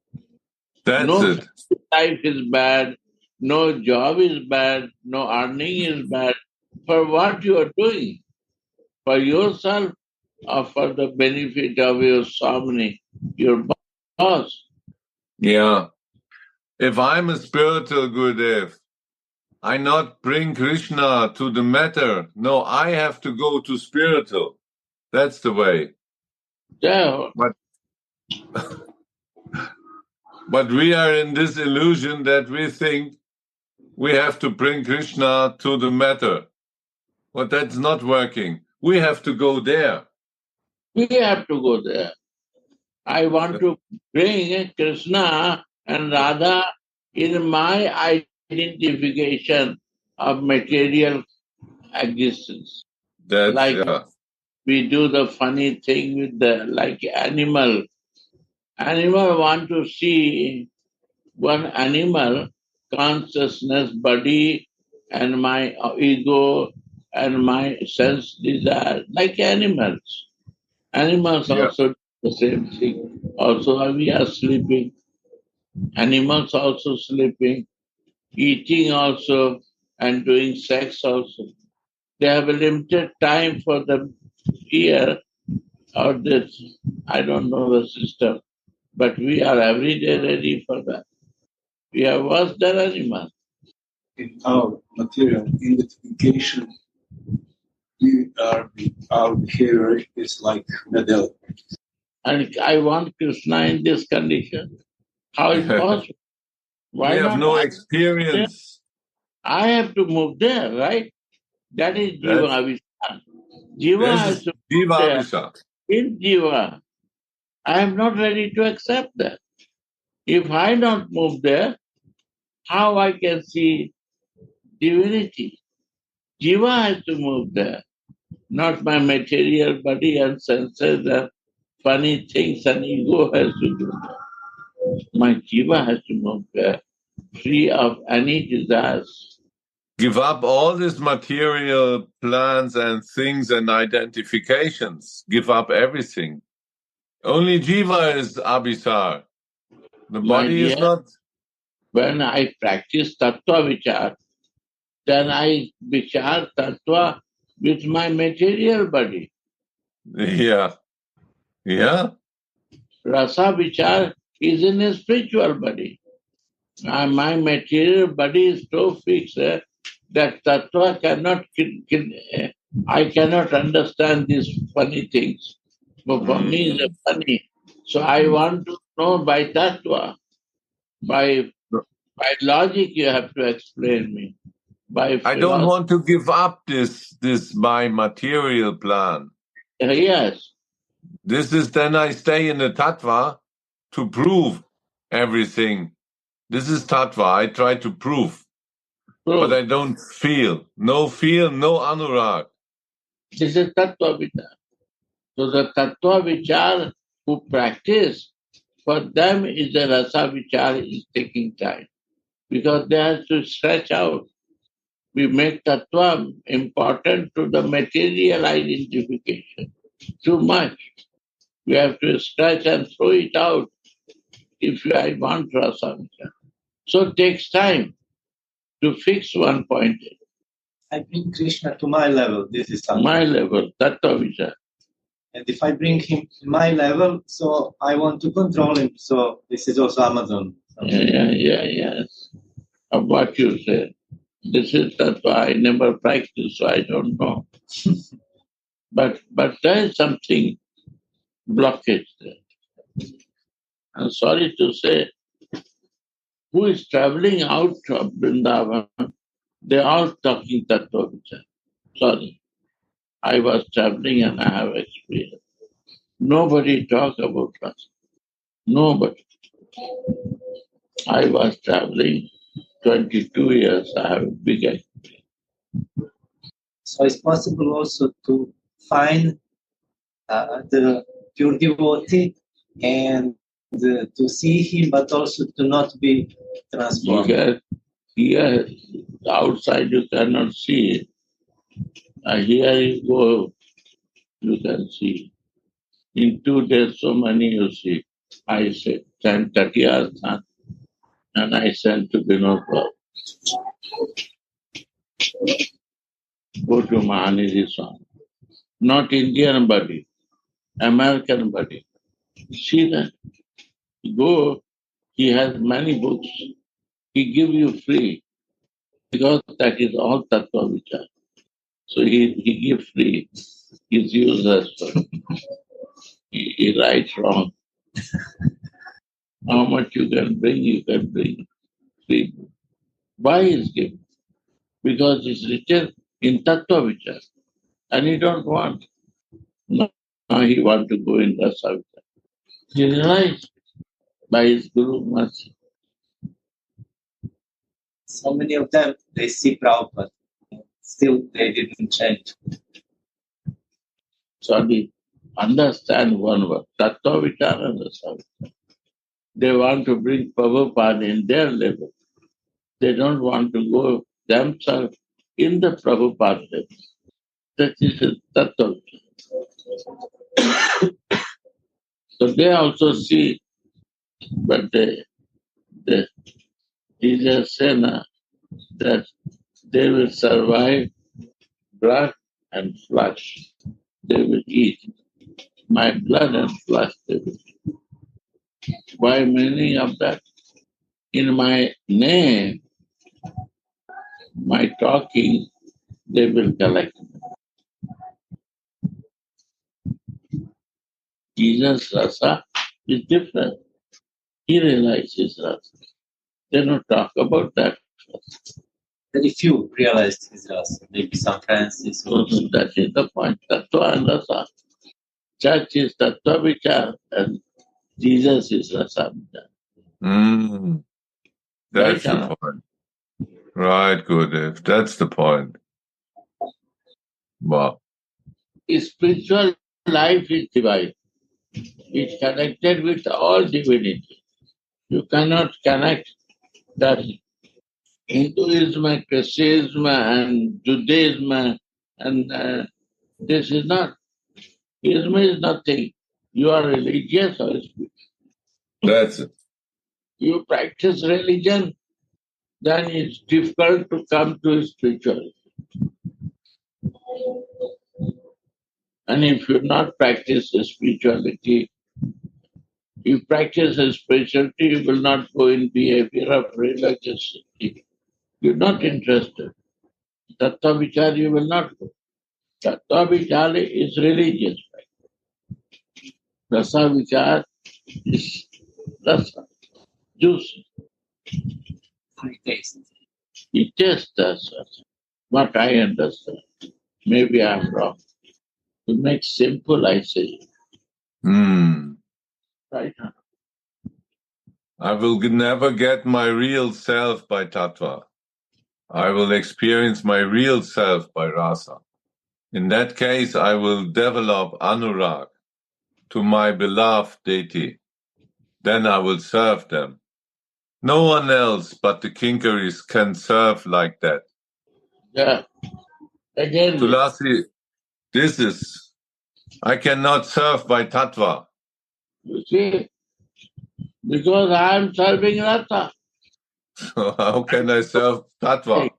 That's it.
Life is bad, no job is bad, no earning is bad. For what you are doing? For yourself or for the benefit of your Swami, your boss?
Yeah. If I'm a spiritual Gurudev, I not bring Krishna to the matter. No, I have to go to spiritual. That's the way.
Yeah.
But we are in this illusion that we think we have to bring Krishna to the matter. But that's not working. We have to go there.
We have to go there. I want to bring Krishna and Radha in my identification of material existence.
That's
Like we do the funny thing with the like animal. Animal want to see one animal consciousness, body, and my ego and my sense desire, like animals. Animals also do the same thing. Also, we are sleeping. Animals also sleeping, eating also, and doing sex also. They have a limited time for the year or this. I don't know the system, but we are every day ready for that. We are worse than animals.
In our material identification, our behavior is like medal.
And I want Krishna in this condition. How is possible? Why
we have
not?
no experience.
I have to move there, right? That is Jiva Avishar. Jiva has to move there. In Jiva, I am not ready to accept that. If I not move there, how I can see divinity? Jiva has to move there, not my material body and senses and funny things and ego has to do that. My Jiva has to move there, free of any desires.
Give up all these material plans and things and identifications. Give up everything. Only Jiva is Abhisar. The body is not.
When I practice Tattva Vichar, then I Vichar Tattva with my material body.
Yeah.
Rasa Vichar is in a spiritual body. My material body is so fixed that Tattva cannot, I cannot understand these funny things. But for me, it's funny. So I want to know by Tattva. By logic, you have to explain me.
I don't want to give up this my material plan.
Yes.
This is then I stay in the tattva to prove everything. This is tattva. I try to prove. But I don't feel. No anurag.
This is tattva vichar. So the tattva vichar who practice, for them is the rasa vichar is taking time. Because they have to stretch out. We make tattva important to the material identification. Too much. We have to stretch and throw it out if I want rasa vichar. So it takes time to fix one point.
I bring Krishna to my level. This is something.
My level, tattva vichar.
And if I bring him to my level, so I want to control him. So this is also Amazon.
Yes. Of what you say. This is tattva. I never practiced, so I don't know. But there is something blockage there. I'm sorry to say, who is traveling out of Vrindavan, they're all talking tattva vichar. Sorry. I was traveling and I have experience. Nobody talk about us. Nobody. I was traveling 22 years. I have a big experience.
So it's possible also to find the pure devotee and to see him, but also to not be transformed.
Here, outside you cannot see. Here you go, you can see. In 2 days, so many you see. I said, 10:30 hours, and I sent to Vinod. Go to Mahanidhi Swami. Not Indian body, American body. See that? Go, he has many books. He give you free because that is all tattva vichar. So he give free. He's useless. He writes wrong. How much you can bring free. Why he is giving? Because it's written in Tattva Vichar. And he don't want. No, now he want to go in Rasa Vichar. He realized by his Guru mercy.
So many of them, they see Prabhupada. Still, they didn't change.
So they understand one word. Tattva Vichar and Rasa Vichar. They want to bring Prabhupada in their level. They don't want to go themselves in the Prabhupada level. That is a Tattva Vichar. So they also see, but they Jesus said that they will survive blood and flesh. They will eat my blood and flesh. They will eat. Why meaning of that? In my name, my talking, they will collect. Jesus' rasa is different. He realizes rasa. They don't talk about that.
Very few realized his rasa. Maybe some Francis.
So that is the point. Tattva and rasa. Church is tattva vichar and Jesus is rasa vichar.
That's the point. Right, Gurudev. That's the point. Wow.
Spiritual life is divine. It's connected with all divinity. You cannot connect that Hinduism, Christianism, and Judaism, and this is not. Ism is nothing. You are religious or spiritual.
That's it.
You practice religion, then it's difficult to come to spirituality. And if you not practice spirituality, you practice spirituality, you will not go in behavior of religiosity. You're not interested. Tattva Vichar, you will not go. Tattva Vichar is religious. Rasa Vichar is rasa, juice.
High taste.
It tastes as what I understand. Maybe I'm wrong. To make simple, I say. Right now.
I will never get my real self by Tattva. I will experience my real self by Rasa. In that case, I will develop Anurag to my beloved deity. Then I will serve them. No one else but the Kinkaris can serve like that.
Yeah. Again,
Tulasi, I cannot serve by Tattva.
you see, because I am serving Rasa.
So how can I serve Tattva?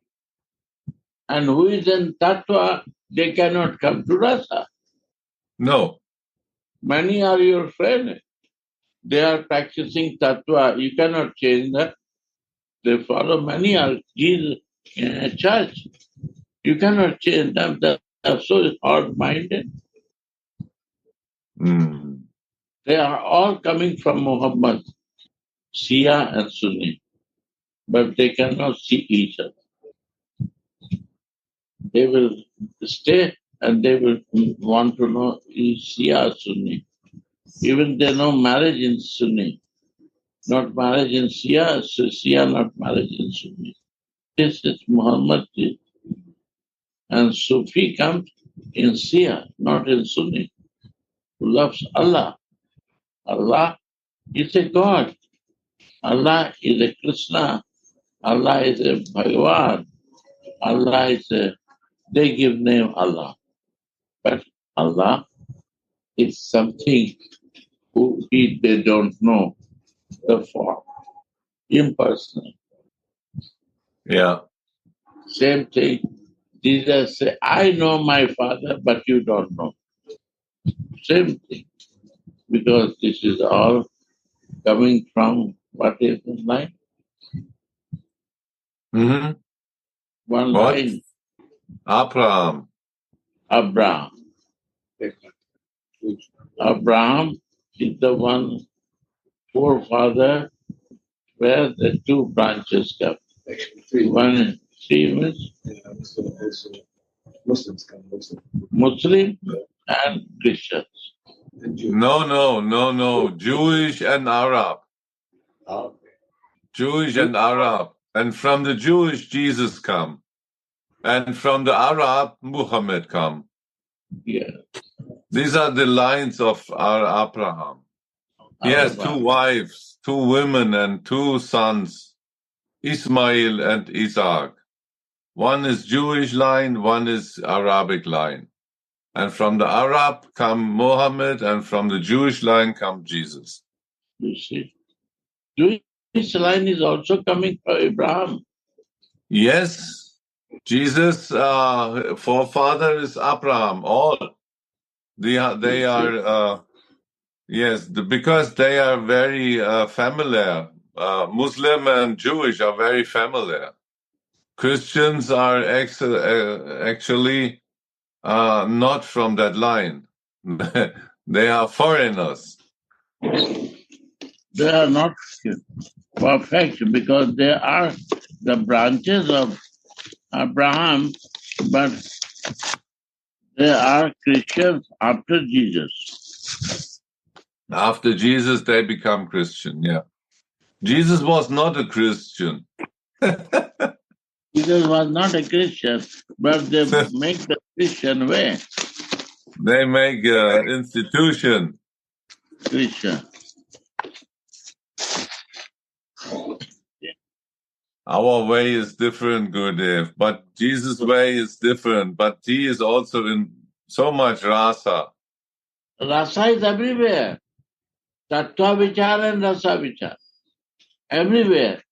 And who is in Tattva, they cannot come to Rasa.
No.
Many are your friends. They are practicing Tattva. You cannot change that. They follow many are Jesus in a church. You cannot change them. They are so hard-minded. They are all coming from Muhammad, Shia and Sunni, but they cannot see each other. They will stay and they will want to know is Shia or Sunni. Even they know marriage in Sunni, not marriage in Shia, so Shia not marriage in Sunni. This is Muhammad. And Sufi comes in Shia, not in Sunni, who loves Allah. Allah is a God. Allah is a Krishna. Allah is a Bhagavan. Allah is a, they give name Allah. But Allah is something who they don't know the form. Impersonal.
Yeah.
Same thing. Jesus said, I know my Father, but you don't know. Same thing. Because this is all coming from what is the line?
Mm-hmm.
One
What?
line.
Abraham.
Abraham is the one forefather where the two branches come.
Actually, three.
One, three means
Also Muslims come also.
Muslim and Christians.
And Jews.
No. Jewish and Arab.
Okay.
Jewish and Arab. And from the Jewish, Jesus come. And from the Arab, Muhammad come.
Yeah.
These are the lines of our Abraham. He has two wives, two women, and two sons, Ismail and Isaac. One is Jewish line, one is Arabic line. And from the Arab come Muhammad, and from the Jewish line come Jesus.
You see. Jewish line is also coming from Abraham.
Yes, Jesus' forefather is Abraham. All they are yes, because they are very familiar. Muslim and Jewish are very familiar. Christians are actually not from that line. They are foreigners.
They are not perfect because they are the branches of Abraham, but they are Christians after Jesus.
After Jesus, they become Christian, yeah. Jesus was not a Christian.
Jesus was not a Christian, but they make the Christian way.
They make an institution.
Christian.
Our way is different, Gurudev, but Jesus' way is different. But he is also in so much rasa.
Rasa is everywhere. Tattva vichar and rasa vichar. Everywhere.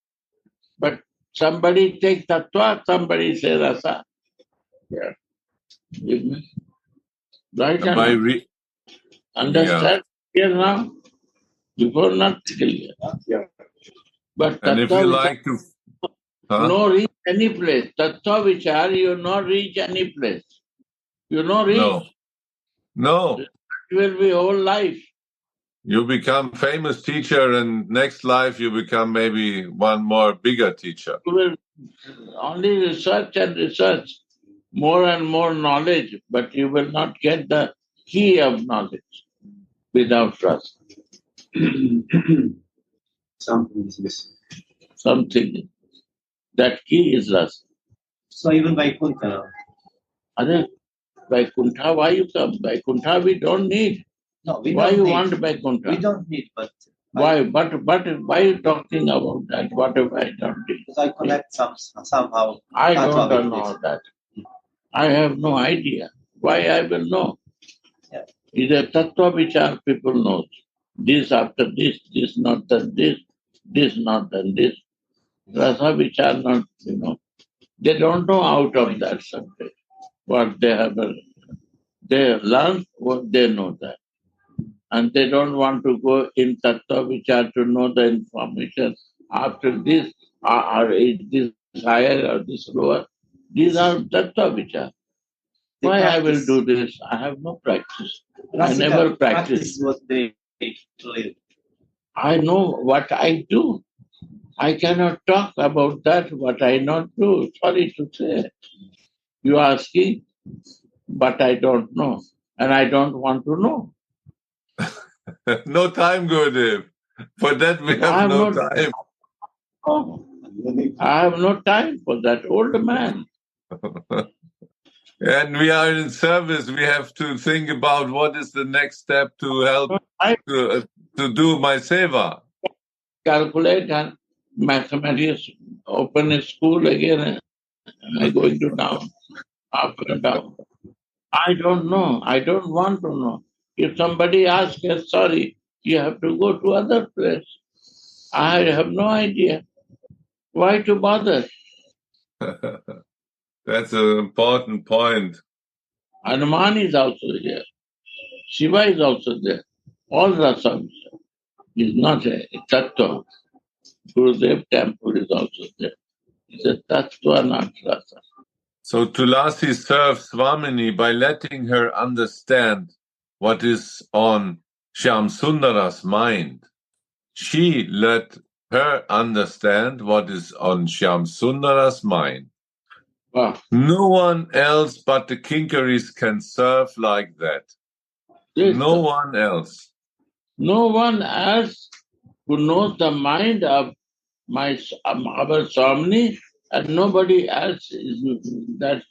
But somebody takes tattva, somebody says rasa. Yeah. Right now. Understand here now? Before not clear.
Yeah.
But
And if you like to...
no reach any place. Tattva vichar, you no reach any place. You no reach.
No.
It will be whole life.
You become famous teacher, and next life you become maybe one more bigger teacher.
You will only research and research more and more knowledge, but you will not get the key of knowledge without trust.
Something is missing.
Something. That key is rasa.
So even Vaikuntha.
Vaikuntha, why you come? Vaikuntha we don't need.
No, we
why
don't
you
need.
want Vaikuntha?
We don't need, but...
Why? But why are you talking about that? What if I don't need?
Because I connect somehow.
I don't know that. I have no idea. Why I will know?
Yeah.
Is a tattva vichar people know. This after this not done this not done this. Rasa vichar not, They don't know out of that subject what they have. They learn what they know that. And they don't want to go in tattva vichar to know the information after this, or is this higher or this lower. These are tattva vichar. Why I will do this? I have no practice. I never practice
what they live.
I know what I do. I cannot talk about that, what I not do. Sorry to say. You are asking, but I don't know. And I don't want to know.
No time, Gurudev. For that we have no time.
Oh, I have no time for that. Old man.
And we are in service. We have to think about what is the next step to help to do my seva.
Calculate and mathematics, open a school again. I'm going to down, up and down. I don't know. I don't want to know. If somebody asks, sorry, you have to go to other place. I have no idea. Why to bother?
That's an important point.
Hanuman is also there. Shiva is also there. All rasa is not a tattva. Gurudev temple is also there. It's a tattva, not rasa.
So Tulasi serves Swamini by letting her understand what is on Shyam Sundara's mind. She let her understand what is on Shyam Sundara's mind.
Wow.
No one else but the Kinkaris can serve like that.
Yes,
No
sir.
one else.
No one else who knows the mind of our Swamini, and nobody else is that,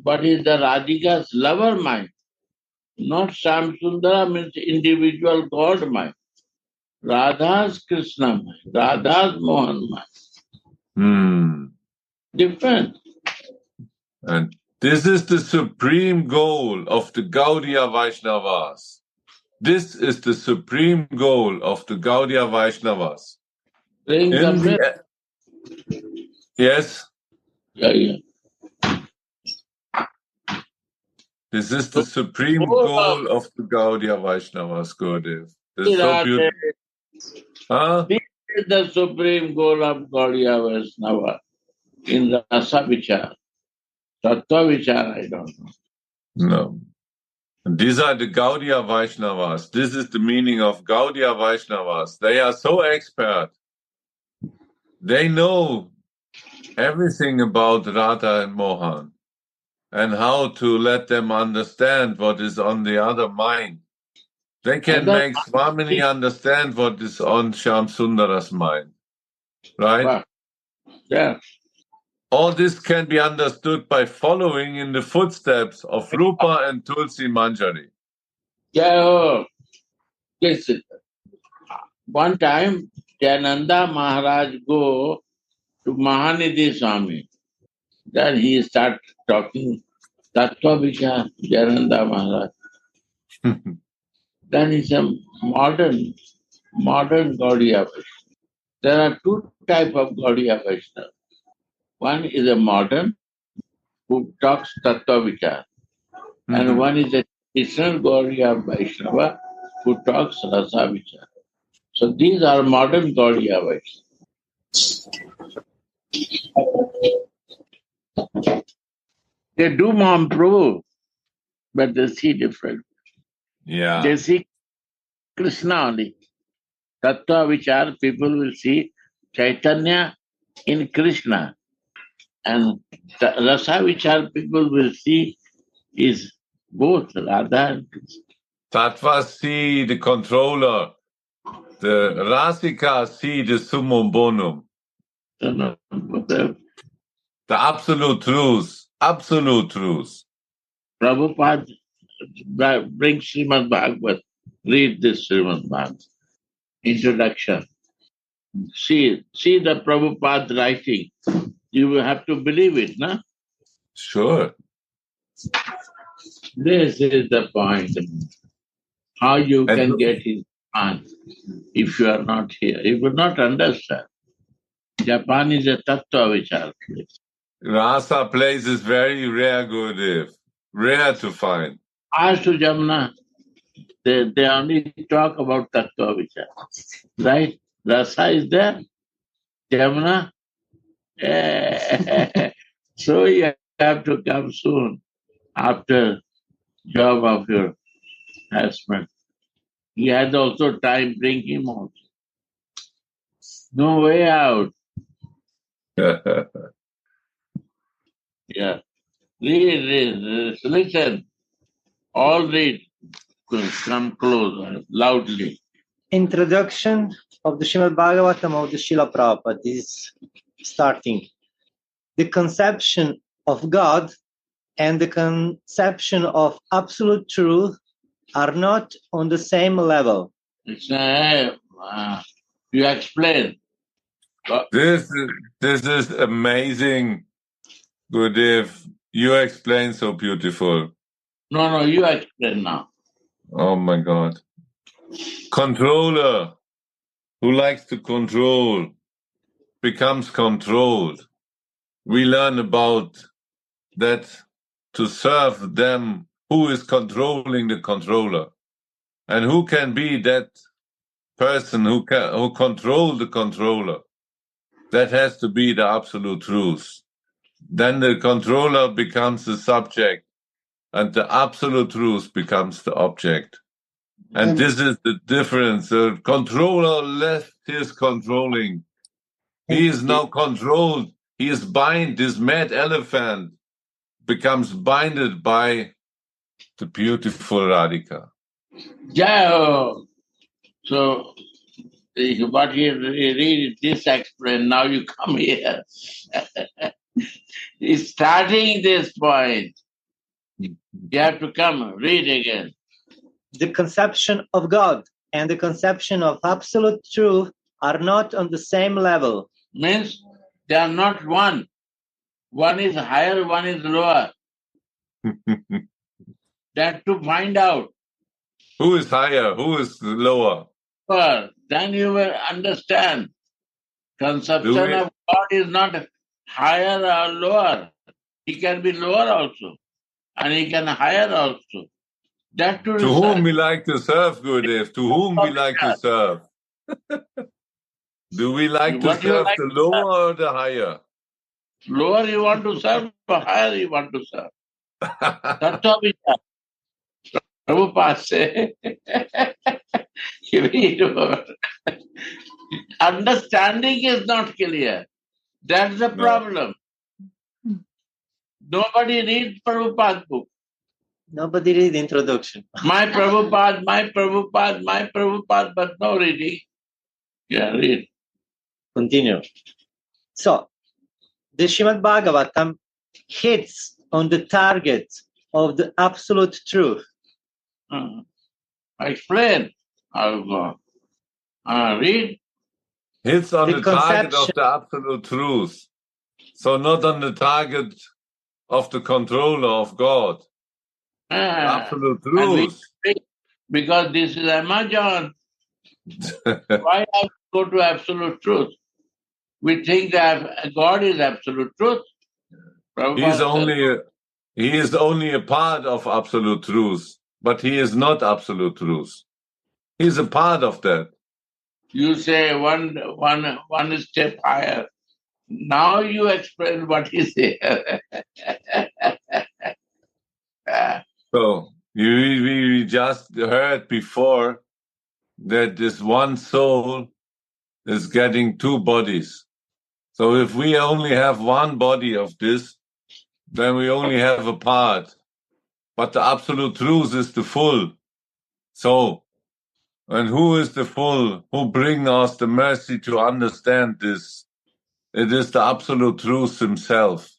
but is the Radhika's lover mind. Not Shyamsundara means individual God mind. Radha's Krishna mind, Radha's Mohan mind. Different.
And this is the supreme goal of the Gaudiya Vaishnavas. This is the supreme goal of the Gaudiya Vaishnavas. Yes?
Yeah.
This is the supreme goal of the Gaudiya Vaishnavas, Gurudev. This is so beautiful. Huh?
This is the supreme goal of Gaudiya Vaishnava in Rasa Vichar. Tattva Vichar, I don't know.
No. And these are the Gaudiya Vaishnavas. This is the meaning of Gaudiya Vaishnavas. They are so expert. They know everything about Radha and Mohan and how to let them understand what is on the other mind. They can make Swamini understand what is on Shyam Sundara's mind. Right?
Wow. Yeah.
All this can be understood by following in the footsteps of Rupa and Tulsi Manjari.
Yeah. Yes. One time, Jayananda Maharaj go to Mahanidhi Swami. Then he started talking Tattva Vichar, Jayananda Maharaj. Then he's a modern Gaudiya Vaishnava. There are two types of Gaudiya Vaishnava. One is a modern who talks Tattva Vichar, and one is a traditional Gaudiya Vaishnava who talks Rasa Vichar. So these are modern Gaudiya Vaishnava. They do Mahaprabhu, but they see different.
Yeah.
They see Krishna only. Tattva Vichar, people will see Chaitanya in Krishna. And Rasa Vichar, people will see is both Radha and Krishna.
Tattva see the controller. The Rasika see the summum bonum. The absolute truth. Absolute truth.
Prabhupada brings Srimad Bhagavad. Read this Srimad Bhagavad. Introduction. See the Prabhupada writing. You will have to believe it, no?
Sure.
This is the point. How you can get his mind if you are not here. You will not understand. Japan is a Tattva Vichar place.
Rasa place is very rare, Gurudev. Rare to find.
As to Jamna, they only talk about Tattva Vichar. Right? Rasa is there. Jamna. So you have to come soon after job of your husband. He has also time, bring him out. No way out. Yeah. Read, listen. All read. Come close, loudly.
Introduction of the Srimad Bhagavatam of the Srila Prabhupada is starting. The conception of God and the conception of absolute truth are not on the same level.
It's, you explain.
This is amazing, Gurudev. You explain so beautiful.
No, you explain now.
Oh my God. Controller who likes to control becomes controlled. We learn about that to serve them who is controlling the controller. And who can be that person who control the controller? That has to be the absolute truth. Then the controller becomes the subject and the absolute truth becomes the object. And this is the difference. The controller left his controlling. He is now controlled. He is bind. This mad elephant becomes binded by the beautiful Radhika.
Yeah. So what he read this explain, now you come here. He's starting this point. You have to come, read again.
The conception of God and the conception of absolute truth are not on the same level.
Means they are not one. One is higher, one is lower. That to find out.
Who is higher? Who is lower?
Well, then you will understand. Conception of God is not higher or lower. He can be lower also. And he can higher also. That to
whom we like to serve, Gurudev? To whom we like to serve? Do we like to serve the lower or the higher?
Lower you want to serve, or higher you want to serve. That's how we serve. Prabhupada say, understanding is not clear. That's the problem. Nobody reads Prabhupada's book.
Nobody read the introduction.
My Prabhupada, but no reading. Yeah, read.
Continue. So, the Srimad Bhagavatam hits on the target of the absolute truth.
Explain. I'll go. Read.
Hits on the target of the absolute truth. So not on the target of the controller of God. Absolute truth.
Because this is Amazon. Why have to go to absolute truth? We think that God is absolute truth.
He is only a part of absolute truth, but he is not absolute truth. He is a part of that.
You say one step higher. Now you explain what is there.
So we just heard before that this one soul is getting two bodies. So if we only have one body of this, then we only have a part. But the absolute truth is the full. So, and who is the full? Who brings us the mercy to understand this? It is the absolute truth himself.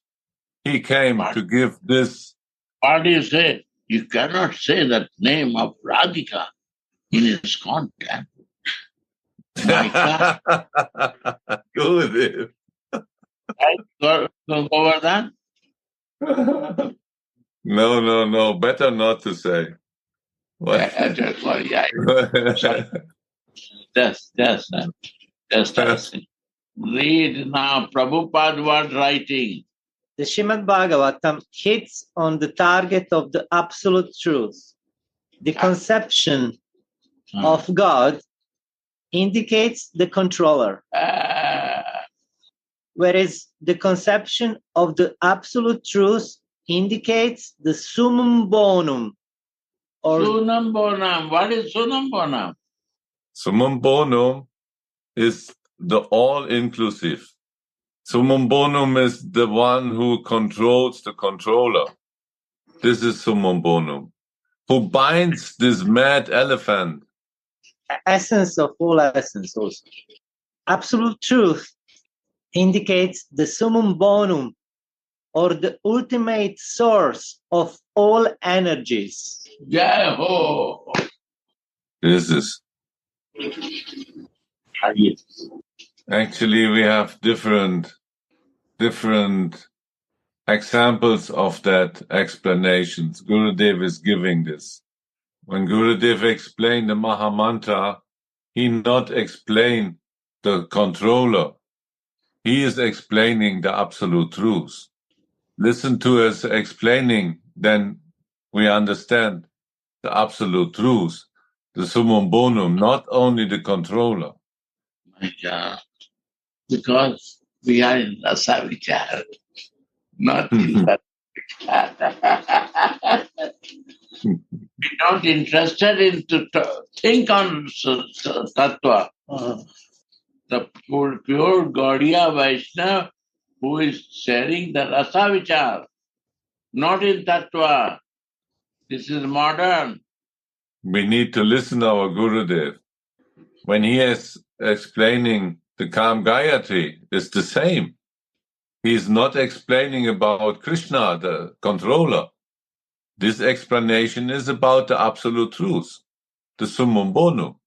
He came to give this.
What do you say? You cannot say that name of Radhika in its content. My God.
Good.
Go over that?
No. Better not to say.
Just read now. Prabhupada was writing.
The Srimad Bhagavatam hits on the target of the absolute truth. The conception of God indicates the controller, whereas the conception of the absolute truth indicates the summum bonum.
Summum bonum. What is summum bonum?
Summum bonum is the all-inclusive. Summum bonum is the one who controls the controller. This is summum bonum. Who binds this mad elephant?
Essence of all essence also. Absolute truth indicates the summum bonum, or the ultimate source of all energies.
Yahoo!
This is. Actually, we have different examples of that explanations. Gurudev is giving this. When Gurudev explained the Mahamantra, he not explained the controller. He is explaining the absolute truth. Listen to his explaining, then we understand the absolute truth, the summum bonum, not only the controller.
My God. Because we are in Rasa Vichar, not in that We're not interested in to think on tattva. The pure Gaudiya Vaishnava who is sharing the rasa vichar, not in tattva. This is modern.
We need to listen to our Gurudev. When he is explaining the Kam Gayatri, it's the same. He's not explaining about Krishna, the controller. This explanation is about the absolute truth, the summum bonum,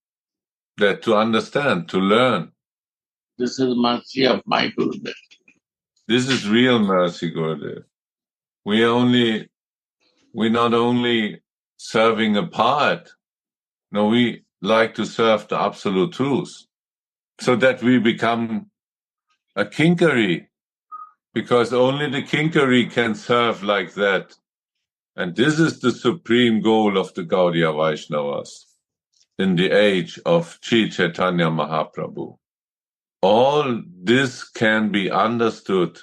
that to understand, to learn.
This is mercy of my Gurudev.
This is real mercy, Gurudev. We're not only serving a part. No, we like to serve the absolute truth, so that we become a kinkari, because only the kinkari can serve like that. And this is the supreme goal of the Gaudiya Vaishnavas in the age of Sri Chaitanya Mahaprabhu. All this can be understood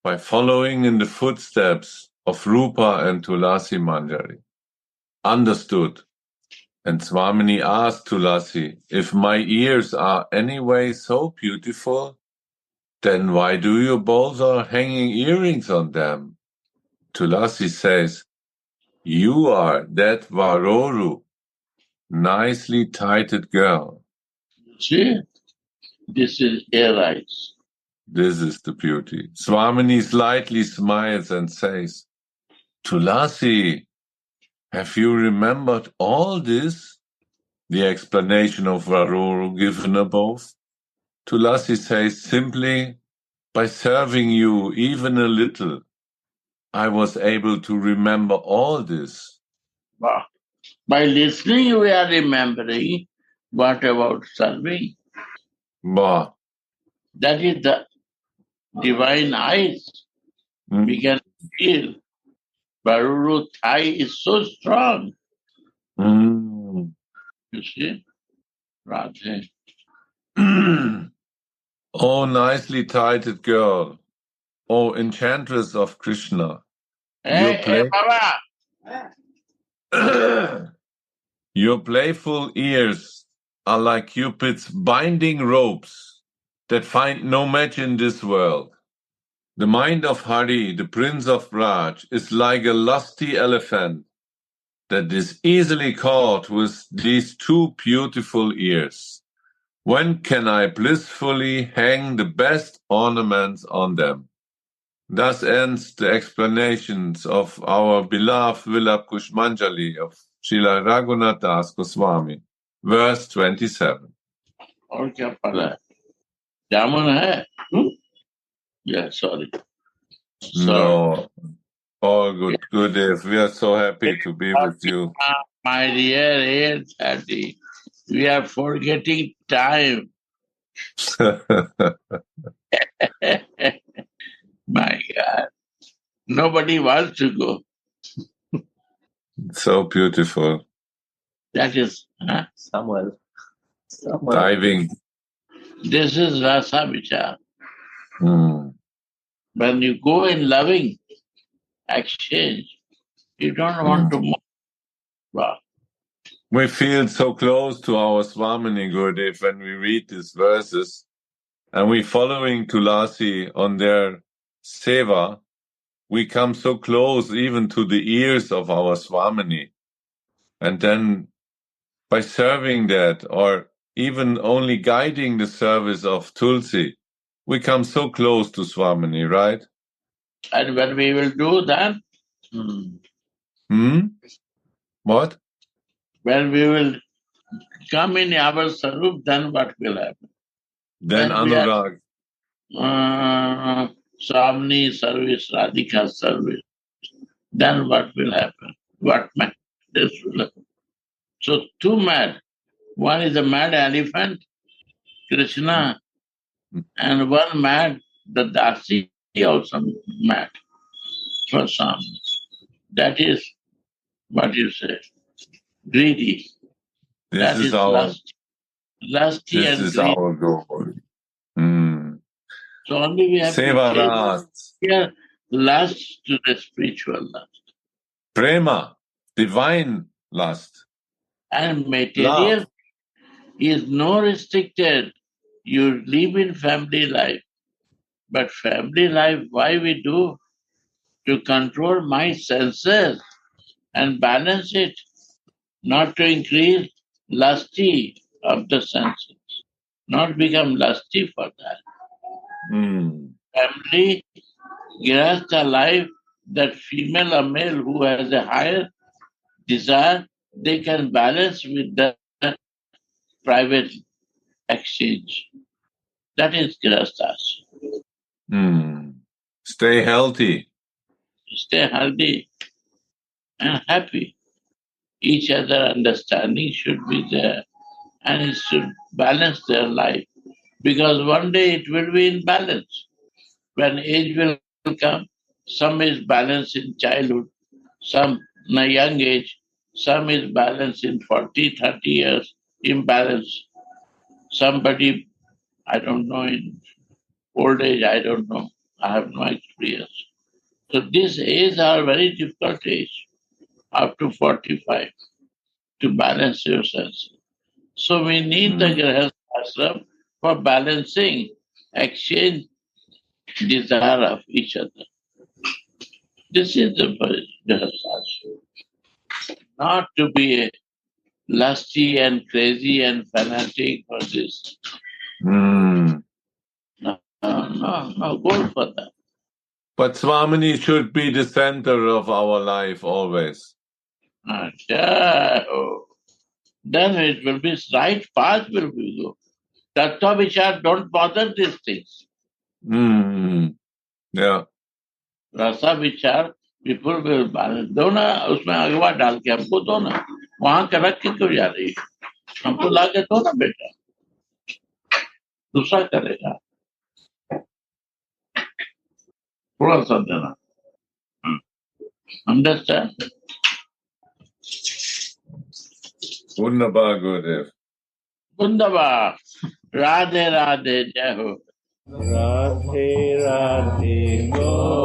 by following in the footsteps of Rupa and Tulasi Manjari. Understood. And Swamini asked Tulasi, if my ears are anyway so beautiful, then why do you both are hanging earrings on them? Tulasi says, you are that Varoru, nicely tighted girl.
See, this is air eyes.
This is the beauty. Swamini slightly smiles and says, Tulasi, have you remembered all this? The explanation of Varoru given above. Tulasi says, simply, by serving you even a little, I was able to remember all this.
Wow. By listening, we are remembering. What about serving?
Bah.
That is the divine eyes. We can feel. Varuru thigh is so strong. You see? Radha.
Oh, nicely tighted girl. Oh, enchantress of Krishna.
Hey, Baba.
Your playful ears are like Cupid's binding ropes that find no match in this world. The mind of Hari, the prince of Braj, is like a lusty elephant that is easily caught with these two beautiful ears. When can I blissfully hang the best ornaments on them? Thus ends the explanations of our beloved Vilapa Kusumanjali of Srila Raghunath Das Goswami, verse 27.
और क्या पढ़ा है? जामुन है? Yeah, sorry.
No, all good, good. If we are so happy to be with you.
My dear 8:30, we are forgetting time. My God. Nobody wants to go.
So beautiful.
That is
Samuel.
Diving.
This is rasa vichar. When you go in loving exchange, you don't want to move. Wow.
We feel so close to our Swamini Gurudev when we read these verses, and we following Tulasi on their seva. We come so close even to the ears of our Swamini. And then by serving that, or even only guiding the service of Tulsi, we come so close to Swamini, right?
And when we will do that,
What?
when we will come in our sarup, then what will happen?
Then Anurag.
Swamini service, Radhika service. Then what will happen? What madness will happen? So two mad. One is a mad elephant, Krishna, and one mad, the Dasi also mad for Swamini. That is what you say, greedy.
This is our
lusty
this
and
is
greedy.
our goal.
So only we have
Seva
to
Ras.
here lust to the spiritual lust.
Prema, divine lust.
And material
Love.
is no restricted. You live in family life. But family life, why we do? To control my senses and balance it, not to increase lusty of the senses, not become lusty for that. Family, grihastha life, that female or male who has a higher desire, they can balance with the private exchange. That is grihasthas.
Stay healthy.
Stay healthy and happy. Each other understanding should be there, and it should balance their life. Because one day it will be in balance. When age will come, some is balanced in childhood, some in a young age, some is balanced in 40, 30 years, imbalance. Somebody, I don't know, in old age, I don't know. I have no experience. So these ages are very difficult age, up to 45, to balance your senses. So we need the Grihastha ashram for balancing, exchange, desire of each other. This is the Grihastha ashram. Not to be lusty and crazy and fanatic for this. No, go for that.
But Swamini should be the center of our life always.
Then it will be right path will be go. Tattva Vichar don't bother these things.
Yeah.
Rasa Vichar, people will balance. दो ना उसमें अगवा डाल के हमको दो ना वहां का रख के क्यों जा रही है हमको ला के दो ना बेटा दूसरा करेगा थोड़ा सा देना understand?
Wunderbar, Gurudev.
Wunderbar. Radhe Radhe Jai Ho.
Radhe Radhe Go.